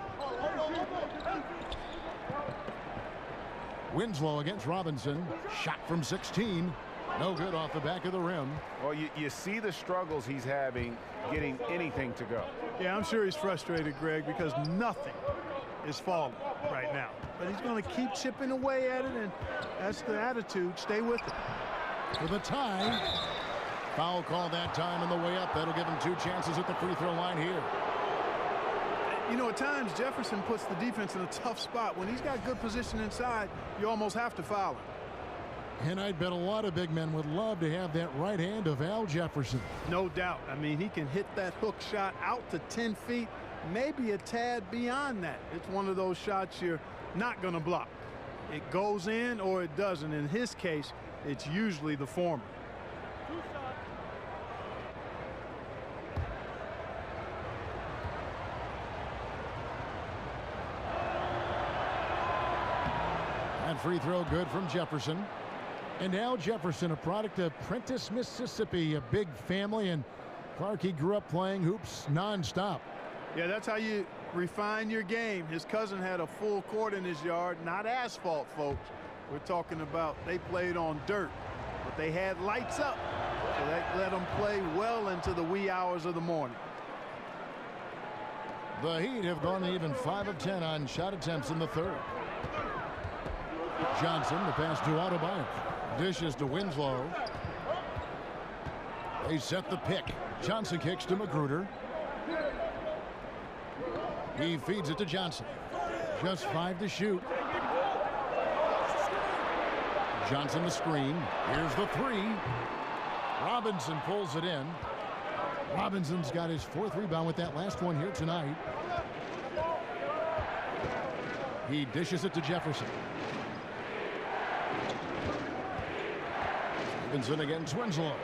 Winslow against Robinson. Shot from 16. No good off the back of the rim. Well, you see the struggles he's having getting anything to go. Yeah, I'm sure he's frustrated, Greg, because nothing is falling right now. But he's going to keep chipping away at it, and that's the attitude. Stay with it. For the tie. Foul call that time on the way up. That'll give him 2 chances at the free throw line here. You know, at times Jefferson puts the defense in a tough spot. When he's got good position inside, you almost have to foul him. And I'd bet a lot of big men would love to have that right hand of Al Jefferson. No doubt. I mean, he can hit that hook shot out to 10 feet, maybe a tad beyond that. It's one of those shots you're not going to block. It goes in or it doesn't. In his case, it's usually the former. That free throw good from Jefferson. And Al Jefferson, a product of Prentice, Mississippi, a big family, and Clark, he grew up playing hoops nonstop. Yeah, that's how you refine your game. His cousin had a full court in his yard, not asphalt, folks. We're talking about they played on dirt, but they had lights up, so that let them play well into the wee hours of the morning. The Heat have gone even 5 of 10 on shot attempts in the third. Johnson, the pass to Adebayo. Dishes to Winslow. They set the pick. Johnson kicks to Magruder. He feeds it to Johnson. Just 5 to shoot. Johnson the screen. Here's the 3. Robinson pulls it in. Robinson's got his 4th rebound with that last one here tonight. He dishes it to Jefferson. Stevenson against Winslow.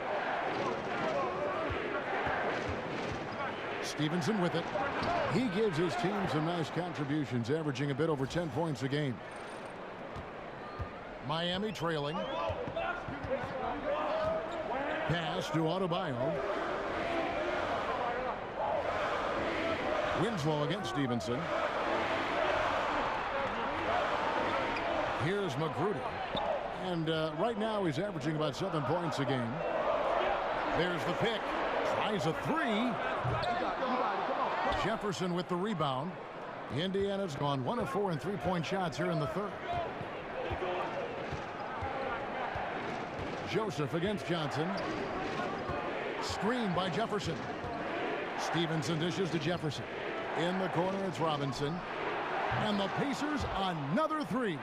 Stevenson with it. He gives his team some nice contributions, averaging a bit over 10 points a game. Miami trailing. Pass to Adebayo. Winslow against Stevenson. Here's Magruder. And right now he's averaging about 7 points a game. There's the pick. Tries a three. Jefferson with the rebound. Indiana's gone 1 of 4 in three-point shots here in the third. Joseph against Johnson. Screen by Jefferson. Stevenson dishes to Jefferson. In the corner, it's Robinson. And the Pacers another three.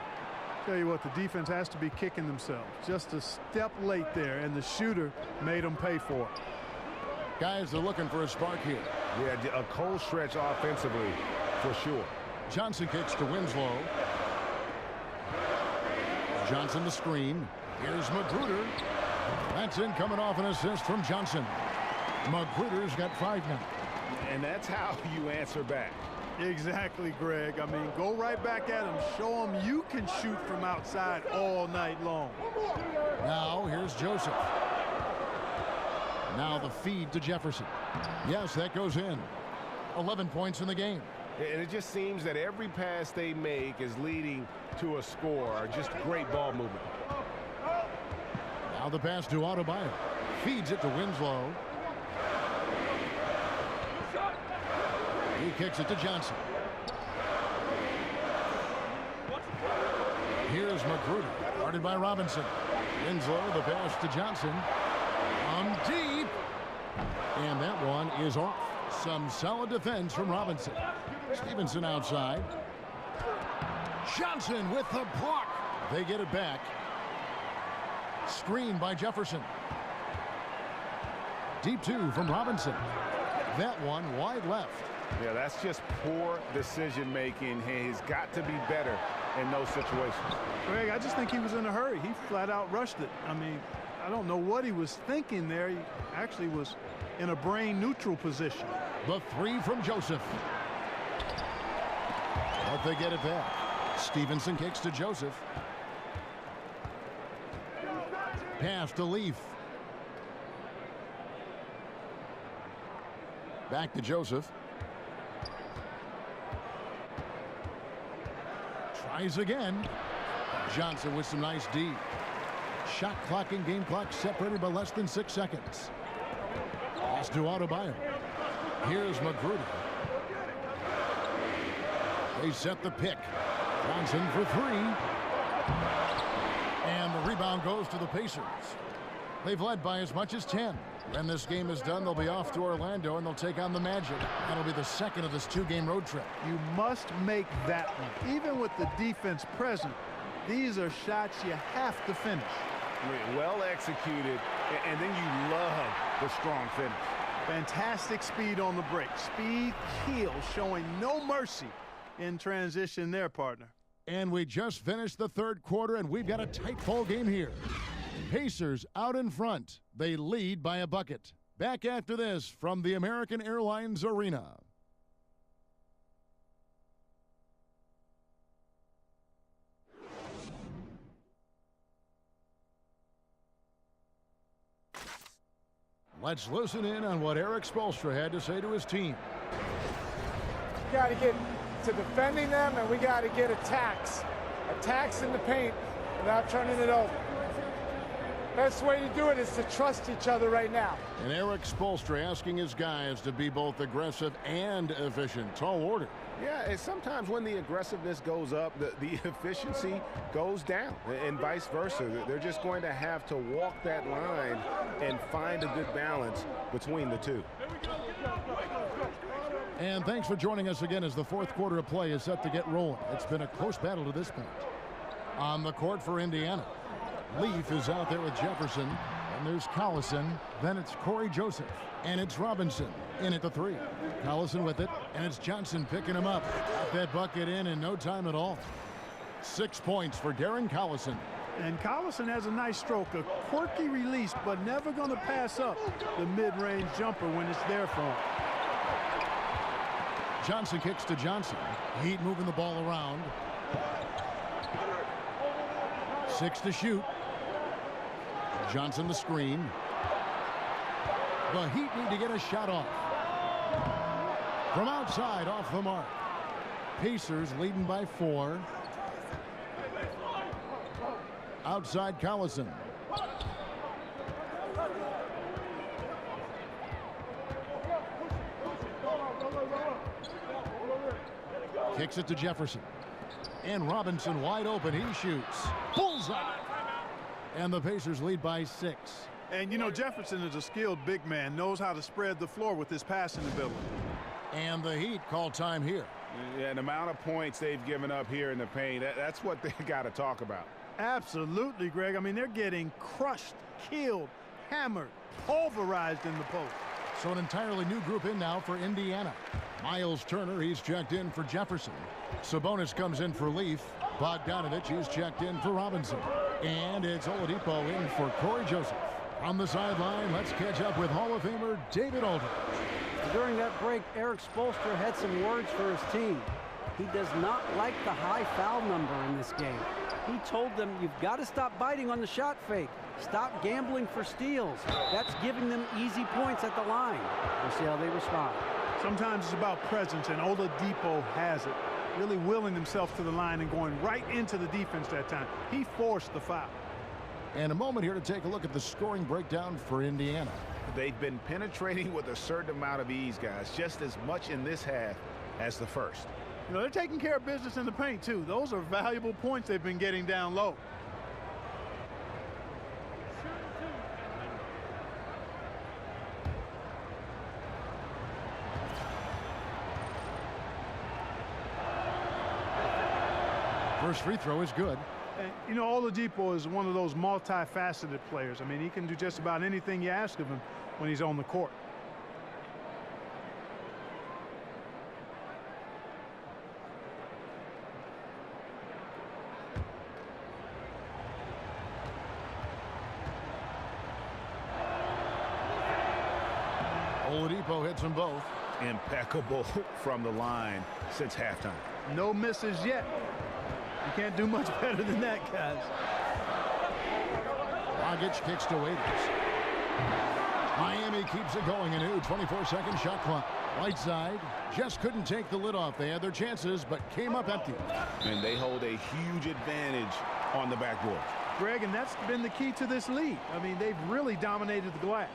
Tell you what, the defense has to be kicking themselves. Just a step late there, and the shooter made them pay for it. Guys are looking for a spark here. Yeah, a cold stretch offensively for sure. Johnson kicks to Winslow. Johnson the screen. Here's Magruder. That's in, coming off an assist from Johnson. Magruder's got 5 now. And that's how you answer back. Exactly, Greg. I mean, go right back at him. Show him you can shoot from outside all night long. Now here's Joseph. Now the feed to Jefferson. Yes, that goes in. 11 points in the game. And it just seems that every pass they make is leading to a score. Just great ball movement. Now the pass to Adebayo. Feeds it to Winslow. He kicks it to Johnson. Here's Magruder. Guarded by Robinson. Winslow, the pass to Johnson. Deep. And that one is off. Some solid defense from Robinson. Stevenson outside. Johnson with the block. They get it back. Screen by Jefferson. Deep 2 from Robinson. That one wide left. Yeah, that's just poor decision making. He's got to be better in those situations. Greg, I just think he was in a hurry. He flat out rushed it. I mean, I don't know what he was thinking there. He actually was in a brain neutral position. The three from Joseph. But they get it back. Stevenson kicks to Joseph. Pass to Leaf. Back to Joseph. Tries again. Johnson with some nice D. Shot clock and game clock separated by less than 6 seconds. Pass to Adebayo. Here's Magruder. They set the pick. Johnson for 3. And the rebound goes to the Pacers. They've led by as much as 10. When this game is done, they'll be off to Orlando and they'll take on the Magic. That'll be the second of this 2-game road trip. You must make that one. Even with the defense present, these are shots you have to finish. Well executed, and then you love the strong finish. Fantastic speed on the break. Speed kill, showing no mercy in transition there, partner. And we just finished the third quarter, and we've got a tight ball game here. Pacers out in front. They lead by a bucket. Back after this from the American Airlines Arena. Let's listen in on what Eric Spoelstra had to say to his team. We got to get to defending them, and we got to get attacks in the paint without turning it over. Best way to do it is to trust each other right now. And Eric Spoelstra asking his guys to be both aggressive and efficient. Tall order. Yeah, and sometimes when the aggressiveness goes up, the efficiency goes down, and vice versa. They're just going to have to walk that line and find a good balance between the two. And thanks for joining us again as the fourth quarter of play is set to get rolling. It's been a close battle to this point. On the court for Indiana, Leaf is out there with Jefferson, and there's Collison. Then it's Corey Joseph, and it's Robinson in at the 3. Collison with it, and it's Johnson picking him up. Got that bucket in no time at all. 6 points for Darren Collison. And Collison has a nice stroke, a quirky release, but never going to pass up the mid-range jumper when it's there for him. Johnson kicks to Johnson. Heat moving the ball around. 6 to shoot. Johnson the screen. The Heat need to get a shot off. From outside, off the mark. Pacers leading by 4. Outside Collison. Kicks it to Jefferson. And Robinson wide open. He shoots. Bullseye. And the Pacers lead by 6. And, you know, Jefferson is a skilled big man, knows how to spread the floor with his passing ability. And the Heat call time here. Yeah, the amount of points they've given up here in the paint, that's what they got to talk about. Absolutely, Greg. I mean, they're getting crushed, killed, hammered, pulverized in the post. So an entirely new group in now for Indiana. Miles Turner, he's checked in for Jefferson. Sabonis comes in for Leaf. Bogdanovich, he's checked in for Robinson. And it's Oladipo in for Corey Joseph. On the sideline, let's catch up with Hall of Famer David Aldridge. During that break, Eric Spoelstra had some words for his team. He does not like the high foul number in this game. He told them, you've got to stop biting on the shot fake. Stop gambling for steals. That's giving them easy points at the line. We'll see how they respond. Sometimes it's about presence, and Oladipo has it. Really willing himself to the line and going right into the defense that time. He forced the foul. And a moment here to take a look at the scoring breakdown for Indiana. They've been penetrating with a certain amount of ease, guys, just as much in this half as the first. You know, they're taking care of business in the paint, too. Those are valuable points they've been getting down low. First free throw is good. And, you know, Oladipo is one of those multifaceted players. I mean, he can do just about anything you ask of him when he's on the court. Oladipo hits them both. Impeccable from the line since halftime. No misses yet. You can't do much better than that, guys. Dragic kicks to Waiters. Miami keeps it going. A new 24-second shot clock. Right side just couldn't take the lid off. They had their chances, but came up empty. And they hold a huge advantage on the backboard. Greg, and that's been the key to this lead. I mean, they've really dominated the glass.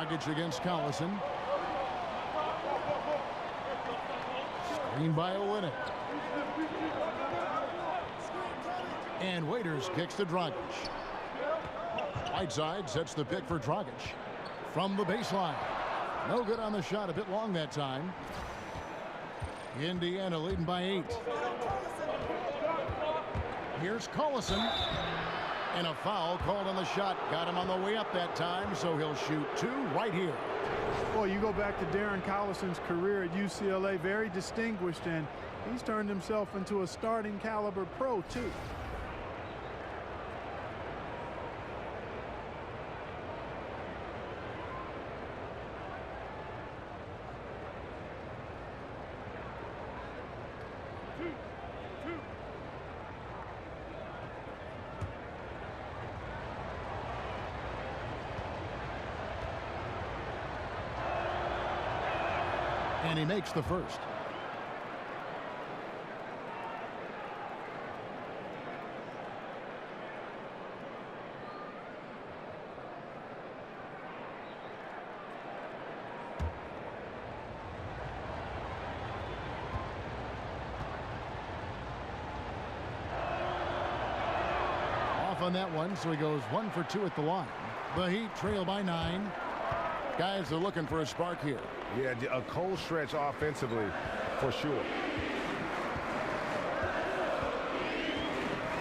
Dragic against Collison. Screen by Olynyk. And Waiters kicks to Dragic. Whiteside sets the pick for Dragic. From the baseline. No good on the shot. A bit long that time. Indiana leading by 8. Here's Collison. And a foul called on the shot. Got him on the way up that time, so he'll shoot 2 right here. Boy, you go back to Darren Collison's career at UCLA, very distinguished, and he's turned himself into a starting caliber pro, too. And he makes the first. Off on that one, so he goes 1 for 2 at the line. The Heat trail by 9. Guys are looking for a spark here. Yeah, a cold stretch offensively for sure.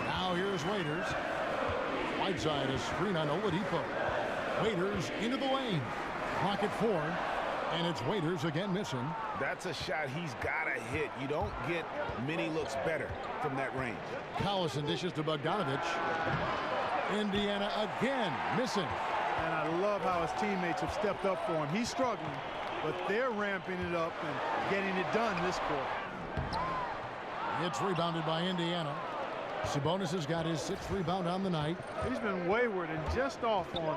Now here's Waiters. Whiteside, a screen on Oladipo. Waiters into the lane. Clock at 4. And it's Waiters again missing. That's a shot he's got to hit. You don't get many looks better from that range. Collison dishes to Bogdanovich. Indiana again missing. And I love how his teammates have stepped up for him. He's struggling, but they're ramping it up and getting it done this quarter. It's rebounded by Indiana. Sabonis has got his 6th rebound on the night. He's been wayward and just off on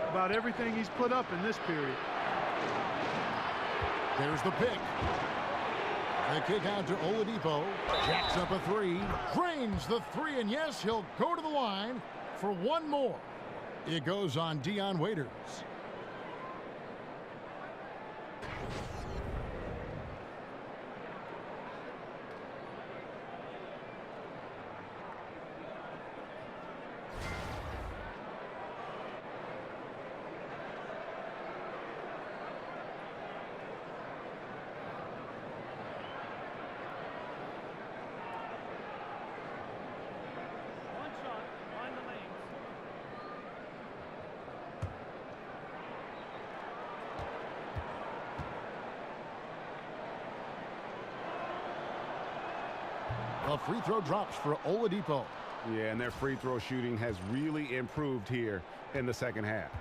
about everything he's put up in this period. There's the pick. The kick out to Oladipo. Jacks up a three. Drains the three, and yes, he'll go to the line for one more. It goes on Dion Waiters. A free throw drops for Oladipo. Yeah, and their free throw shooting has really improved here in the second half.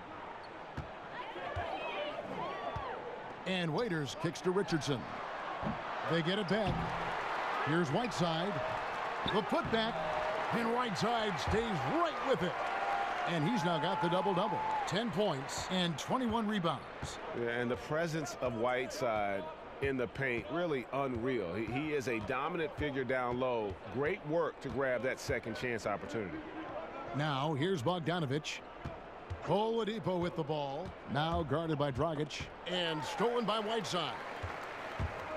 And Waiters kicks to Richardson. They get it back. Here's Whiteside. The putback. And Whiteside stays right with it. And he's now got the double-double. 10 points and 21 rebounds. Yeah, and the presence of Whiteside in the paint, really unreal. He is a dominant figure down low. Great work to grab that second chance opportunity. Now here's Bogdanovich. Oladipo with the ball. Now guarded by Dragic. And stolen by Whiteside.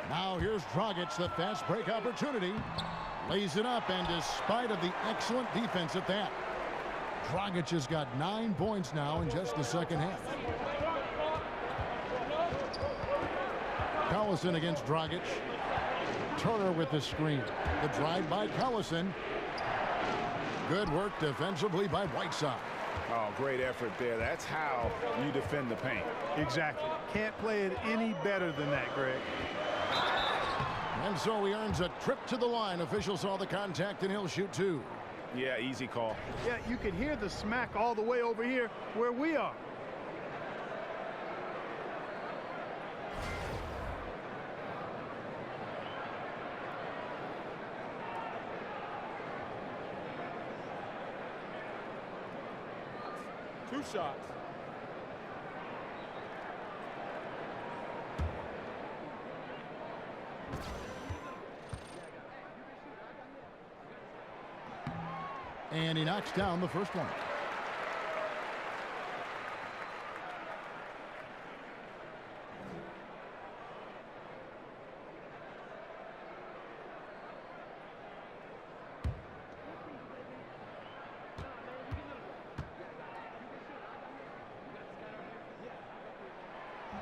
Now here's Dragic, the fast break opportunity. Lays it up, and despite of the excellent defense at that, Dragic has got 9 points now in just the second half. Collison against Dragic. Turner with the screen. The drive by Collison. Good work defensively by Whiteside. Oh, great effort there. That's how you defend the paint. Exactly. Can't play it any better than that, Greg. And so he earns a trip to the line. Official saw the contact, and he'll shoot two. Yeah, easy call. Yeah, you could hear the smack all the way over here where we are. Two shots. And he knocks down the first one.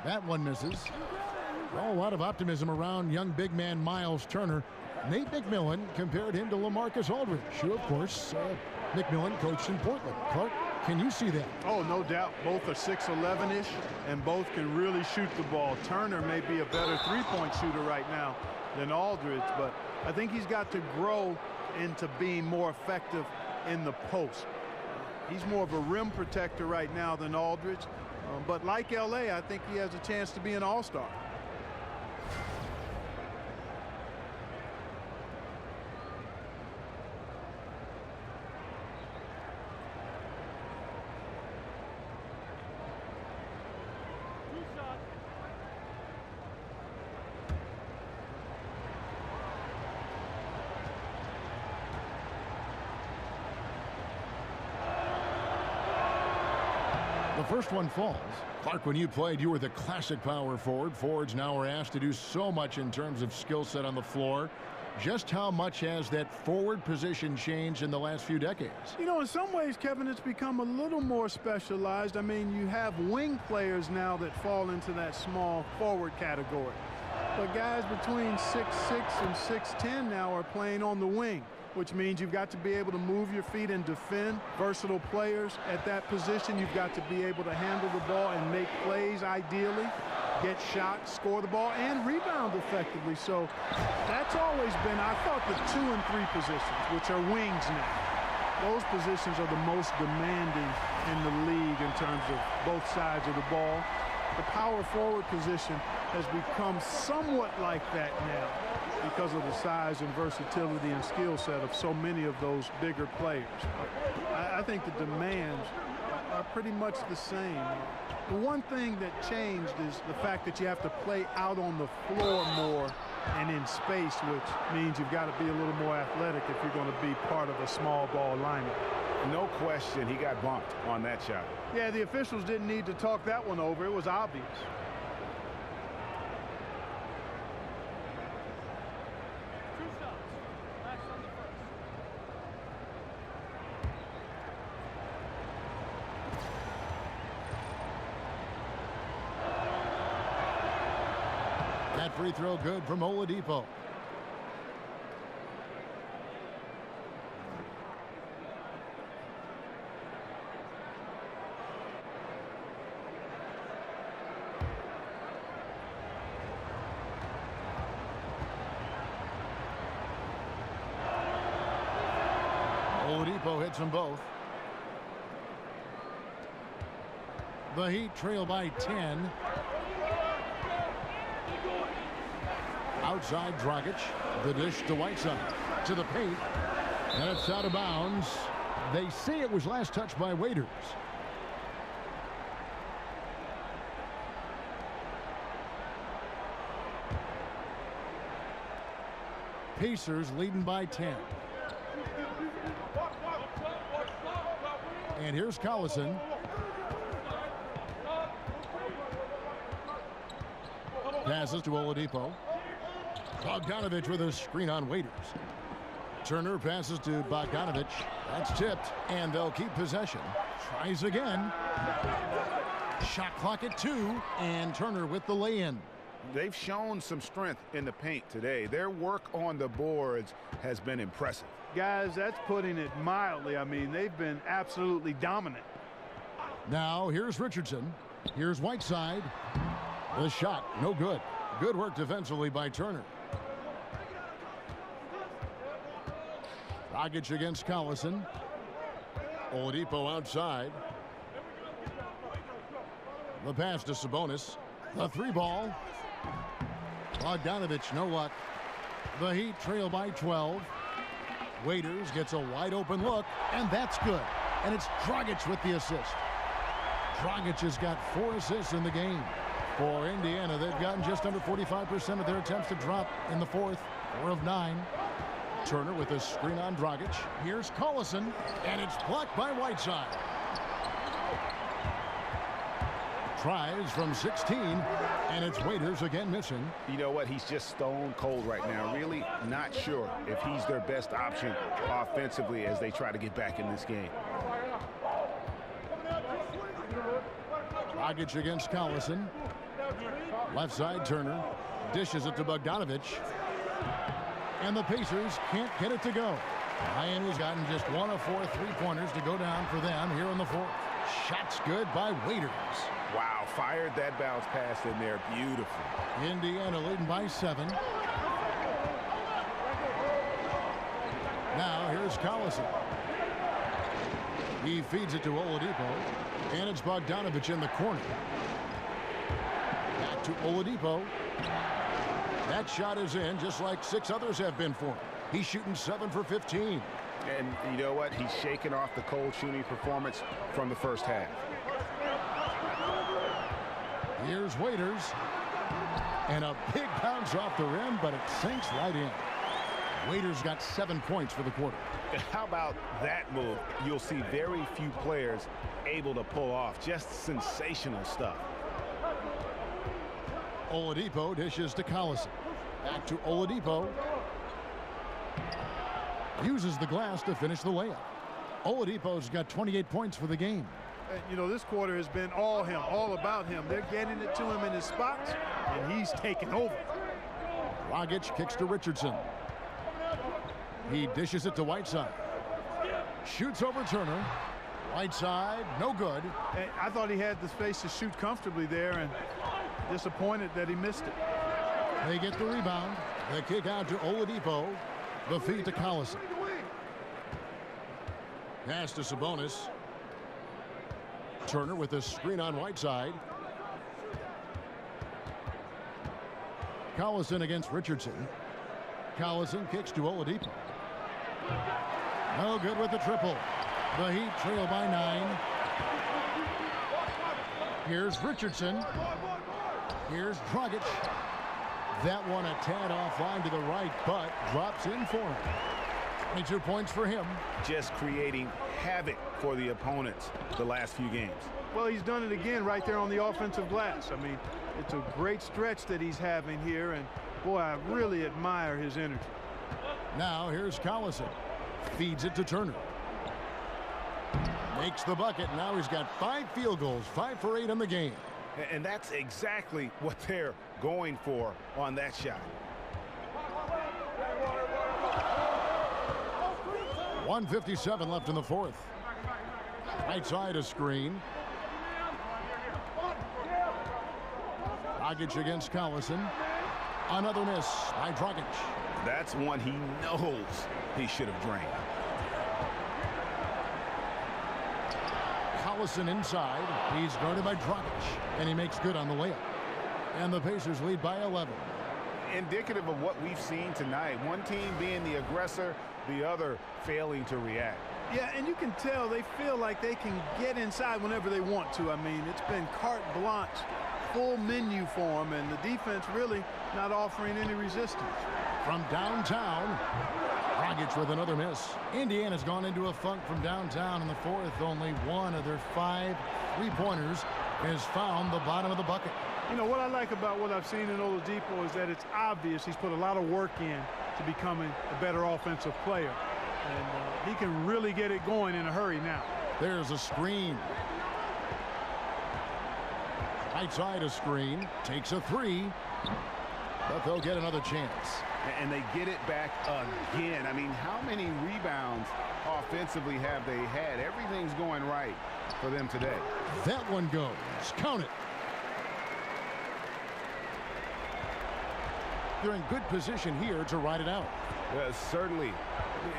That one misses. Oh, a lot of optimism around young big man Miles Turner. Nate McMillan compared him to LaMarcus Aldridge, who, of course, McMillan coached in Portland. Clark, can you see that? Oh, no doubt. Both are 6'11"-ish, and both can really shoot the ball. Turner may be a better three-point shooter right now than Aldridge, but I think he's got to grow into being more effective in the post. He's more of a rim protector right now than Aldridge. But like L.A., I think he has a chance to be an all-star. The first one falls. Clark, when you played, you were the classic power forward. Forwards now are asked to do so much in terms of skill set on the floor. Just how much has that forward position changed in the last few decades? You know, in some ways, Kevin, it's become a little more specialized. I mean, you have wing players now that fall into that small forward category. But guys between 6'6" and 6'10" now are playing on the wing, which means you've got to be able to move your feet and defend. Versatile players at that position. You've got to be able to handle the ball and make plays ideally, get shots, score the ball, and rebound effectively. So that's always been, I thought, the 2 and 3 positions, which are wings now. Those positions are the most demanding in the league in terms of both sides of the ball. The power forward position has become somewhat like that now, because of the size and versatility and skill set of so many of those bigger players. I think the demands are pretty much the same. The one thing that changed is the fact that you have to play out on the floor more and in space, which means you've got to be a little more athletic if you're going to be part of a small ball lineup. No question, he got bumped on that shot. Yeah, the officials didn't need to talk that one over. It was obvious. That free throw good from Oladipo. Oladipo hits them both. The Heat trail by 10. Outside Dragic, the dish to Whiteside, to the paint, and it's out of bounds. They say it was last touched by Waiters. Pacers leading by 10. And here's Collison. Passes to Oladipo. Bogdanovich with a screen on Waiters. Turner passes to Bogdanovich. That's tipped, and they'll keep possession. Tries again. Shot clock at 2, and Turner with the lay-in. They've shown some strength in the paint today. Their work on the boards has been impressive. Guys, that's putting it mildly. I mean, they've been absolutely dominant. Now, here's Richardson. Here's Whiteside. The shot, no good. Good work defensively by Turner. Dragic against Collison. Oladipo outside. The pass to Sabonis. The three ball. Bogdanovich, no luck. The Heat trail by 12. Waiters gets a wide open look, and that's good. And it's Dragic with the assist. Dragic has got 4 assists in the game. For Indiana, they've gotten just under 45% of their attempts to drop in the fourth. 4 of 9. Turner with a screen on Dragic. Here's Collison, and it's blocked by Whiteside. Tries from 16, and it's Waiters again missing. You know what? He's just stone cold right now. Really not sure if he's their best option offensively as they try to get back in this game. Dragic against Collison. Left side, Turner dishes it to Bogdanovich. And the Pacers can't get it to go. Miami's gotten just 1 of 4 3-pointers to go down for them here in the fourth. Shots good by Waiters. Wow, fired that bounce pass in there beautifully. Indiana leading by 7. Now here's Collison. He feeds it to Oladipo. And it's Bogdanovich in the corner. Back to Oladipo. That shot is in, just like 6 others have been for him. He's shooting 7 for 15. And you know what? He's shaking off the cold shooting performance from the first half. Here's Waiters. And a big bounce off the rim, but it sinks right in. Waiters got 7 points for the quarter. How about that move? You'll see very few players able to pull off. Just sensational stuff. Oladipo dishes to Collison. Back to Oladipo. Uses the glass to finish the layup. Oladipo's got 28 points for the game. You know, this quarter has been all him, all about him. They're getting it to him in his spots, and he's taking over. Dragic kicks to Richardson. He dishes it to Whiteside. Shoots over Turner. Whiteside, no good. And I thought he had the space to shoot comfortably there, and disappointed that he missed it. They get the rebound. The kick out to Oladipo. The feed to Collison. Pass to Sabonis. Turner with a screen on Whiteside. Collison against Richardson. Collison kicks to Oladipo. No good with the triple. The Heat trail by 9. Here's Richardson. Here's Dragic. That one a tad offline to the right, but drops in for him. 22 points for him. Just creating havoc for the opponents the last few games. Well, he's done it again right there on the offensive glass. I mean, it's a great stretch that he's having here, and boy, I really admire his energy. Now here's Collison. Feeds it to Turner. Makes the bucket. Now he's got 5 field goals, 5 for 8 in the game. And that's exactly what they're going for on that shot. 1:57 left in the fourth. Right side a screen. Dragic against Collison. Another miss by Dragic. That's one he knows he should have drained. Collison inside. He's guarded by Dragic, and he makes good on the layup. And the Pacers lead by 11. Indicative of what we've seen tonight. One team being the aggressor, the other failing to react. Yeah, and you can tell they feel like they can get inside whenever they want to. I mean, it's been carte blanche, full menu for them, and the defense really not offering any resistance. From downtown, Dragic with another miss. Indiana's gone into a funk from downtown in the fourth. Only one of their 5 3-pointers has found the bottom of the bucket. You know, what I like about what I've seen in Oladipo is that it's obvious he's put a lot of work in to becoming a better offensive player. And he can really get it going in a hurry now. There's a screen. Right side a screen. Takes a 3. But they'll get another chance. And they get it back again. I mean, how many rebounds offensively have they had? Everything's going right for them today. That one goes. Count it. They're in good position here to ride it out. Certainly.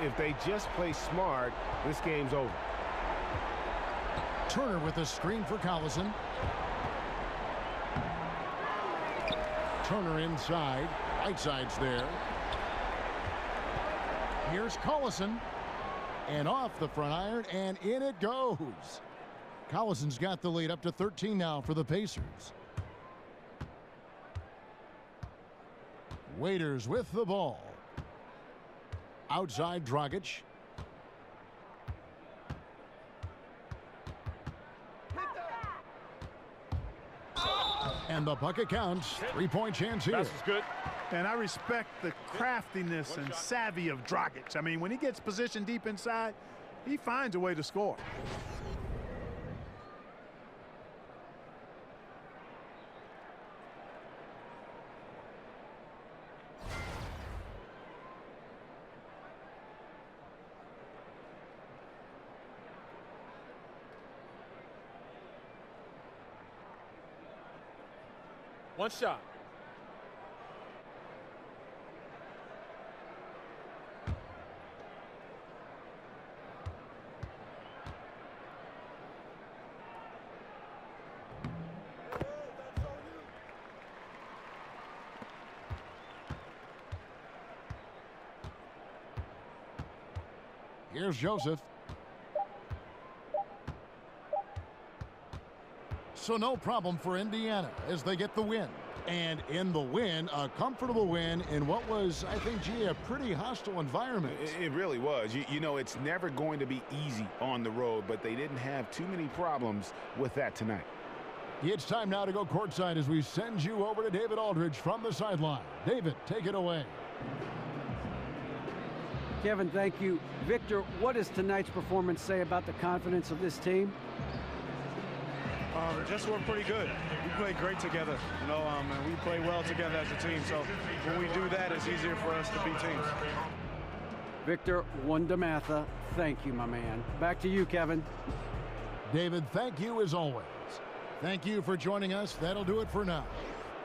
If they just play smart, this game's over. Turner with a screen for Collison. Turner inside. Right side's there. Here's Collison. And off the front iron, and in it goes. Collison's got the lead up to 13 now for the Pacers. Waiters with the ball. Outside Dragic. And the bucket counts. 3-point chance here. That's good. And I respect the craftiness and savvy of Dragic. I mean, when he gets positioned deep inside, he finds a way to score. One shot. Here's Joseph. So no problem for Indiana as they get the win. And in the win, a comfortable win in what was, I think, gee, a pretty hostile environment. It really was. You know, it's never going to be easy on the road, but they didn't have too many problems with that tonight. It's time now to go courtside as we send you over to David Aldridge from the sideline. David, take it away. Kevin, thank you. Victor, what does tonight's performance say about the confidence of this team? Just we're pretty good. We play great together, you know, and we play well together as a team. So when we do that, it's easier for us to beat teams. Victor Wondermatha, thank you, my man. Back to you, Kevin. David, thank you as always. Thank you for joining us. That'll do it for now.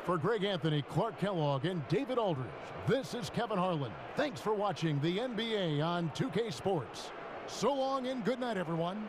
For Greg Anthony, Clark Kellogg, and David Aldridge, this is Kevin Harlan. Thanks for watching the NBA on 2K Sports. So long and good night, everyone.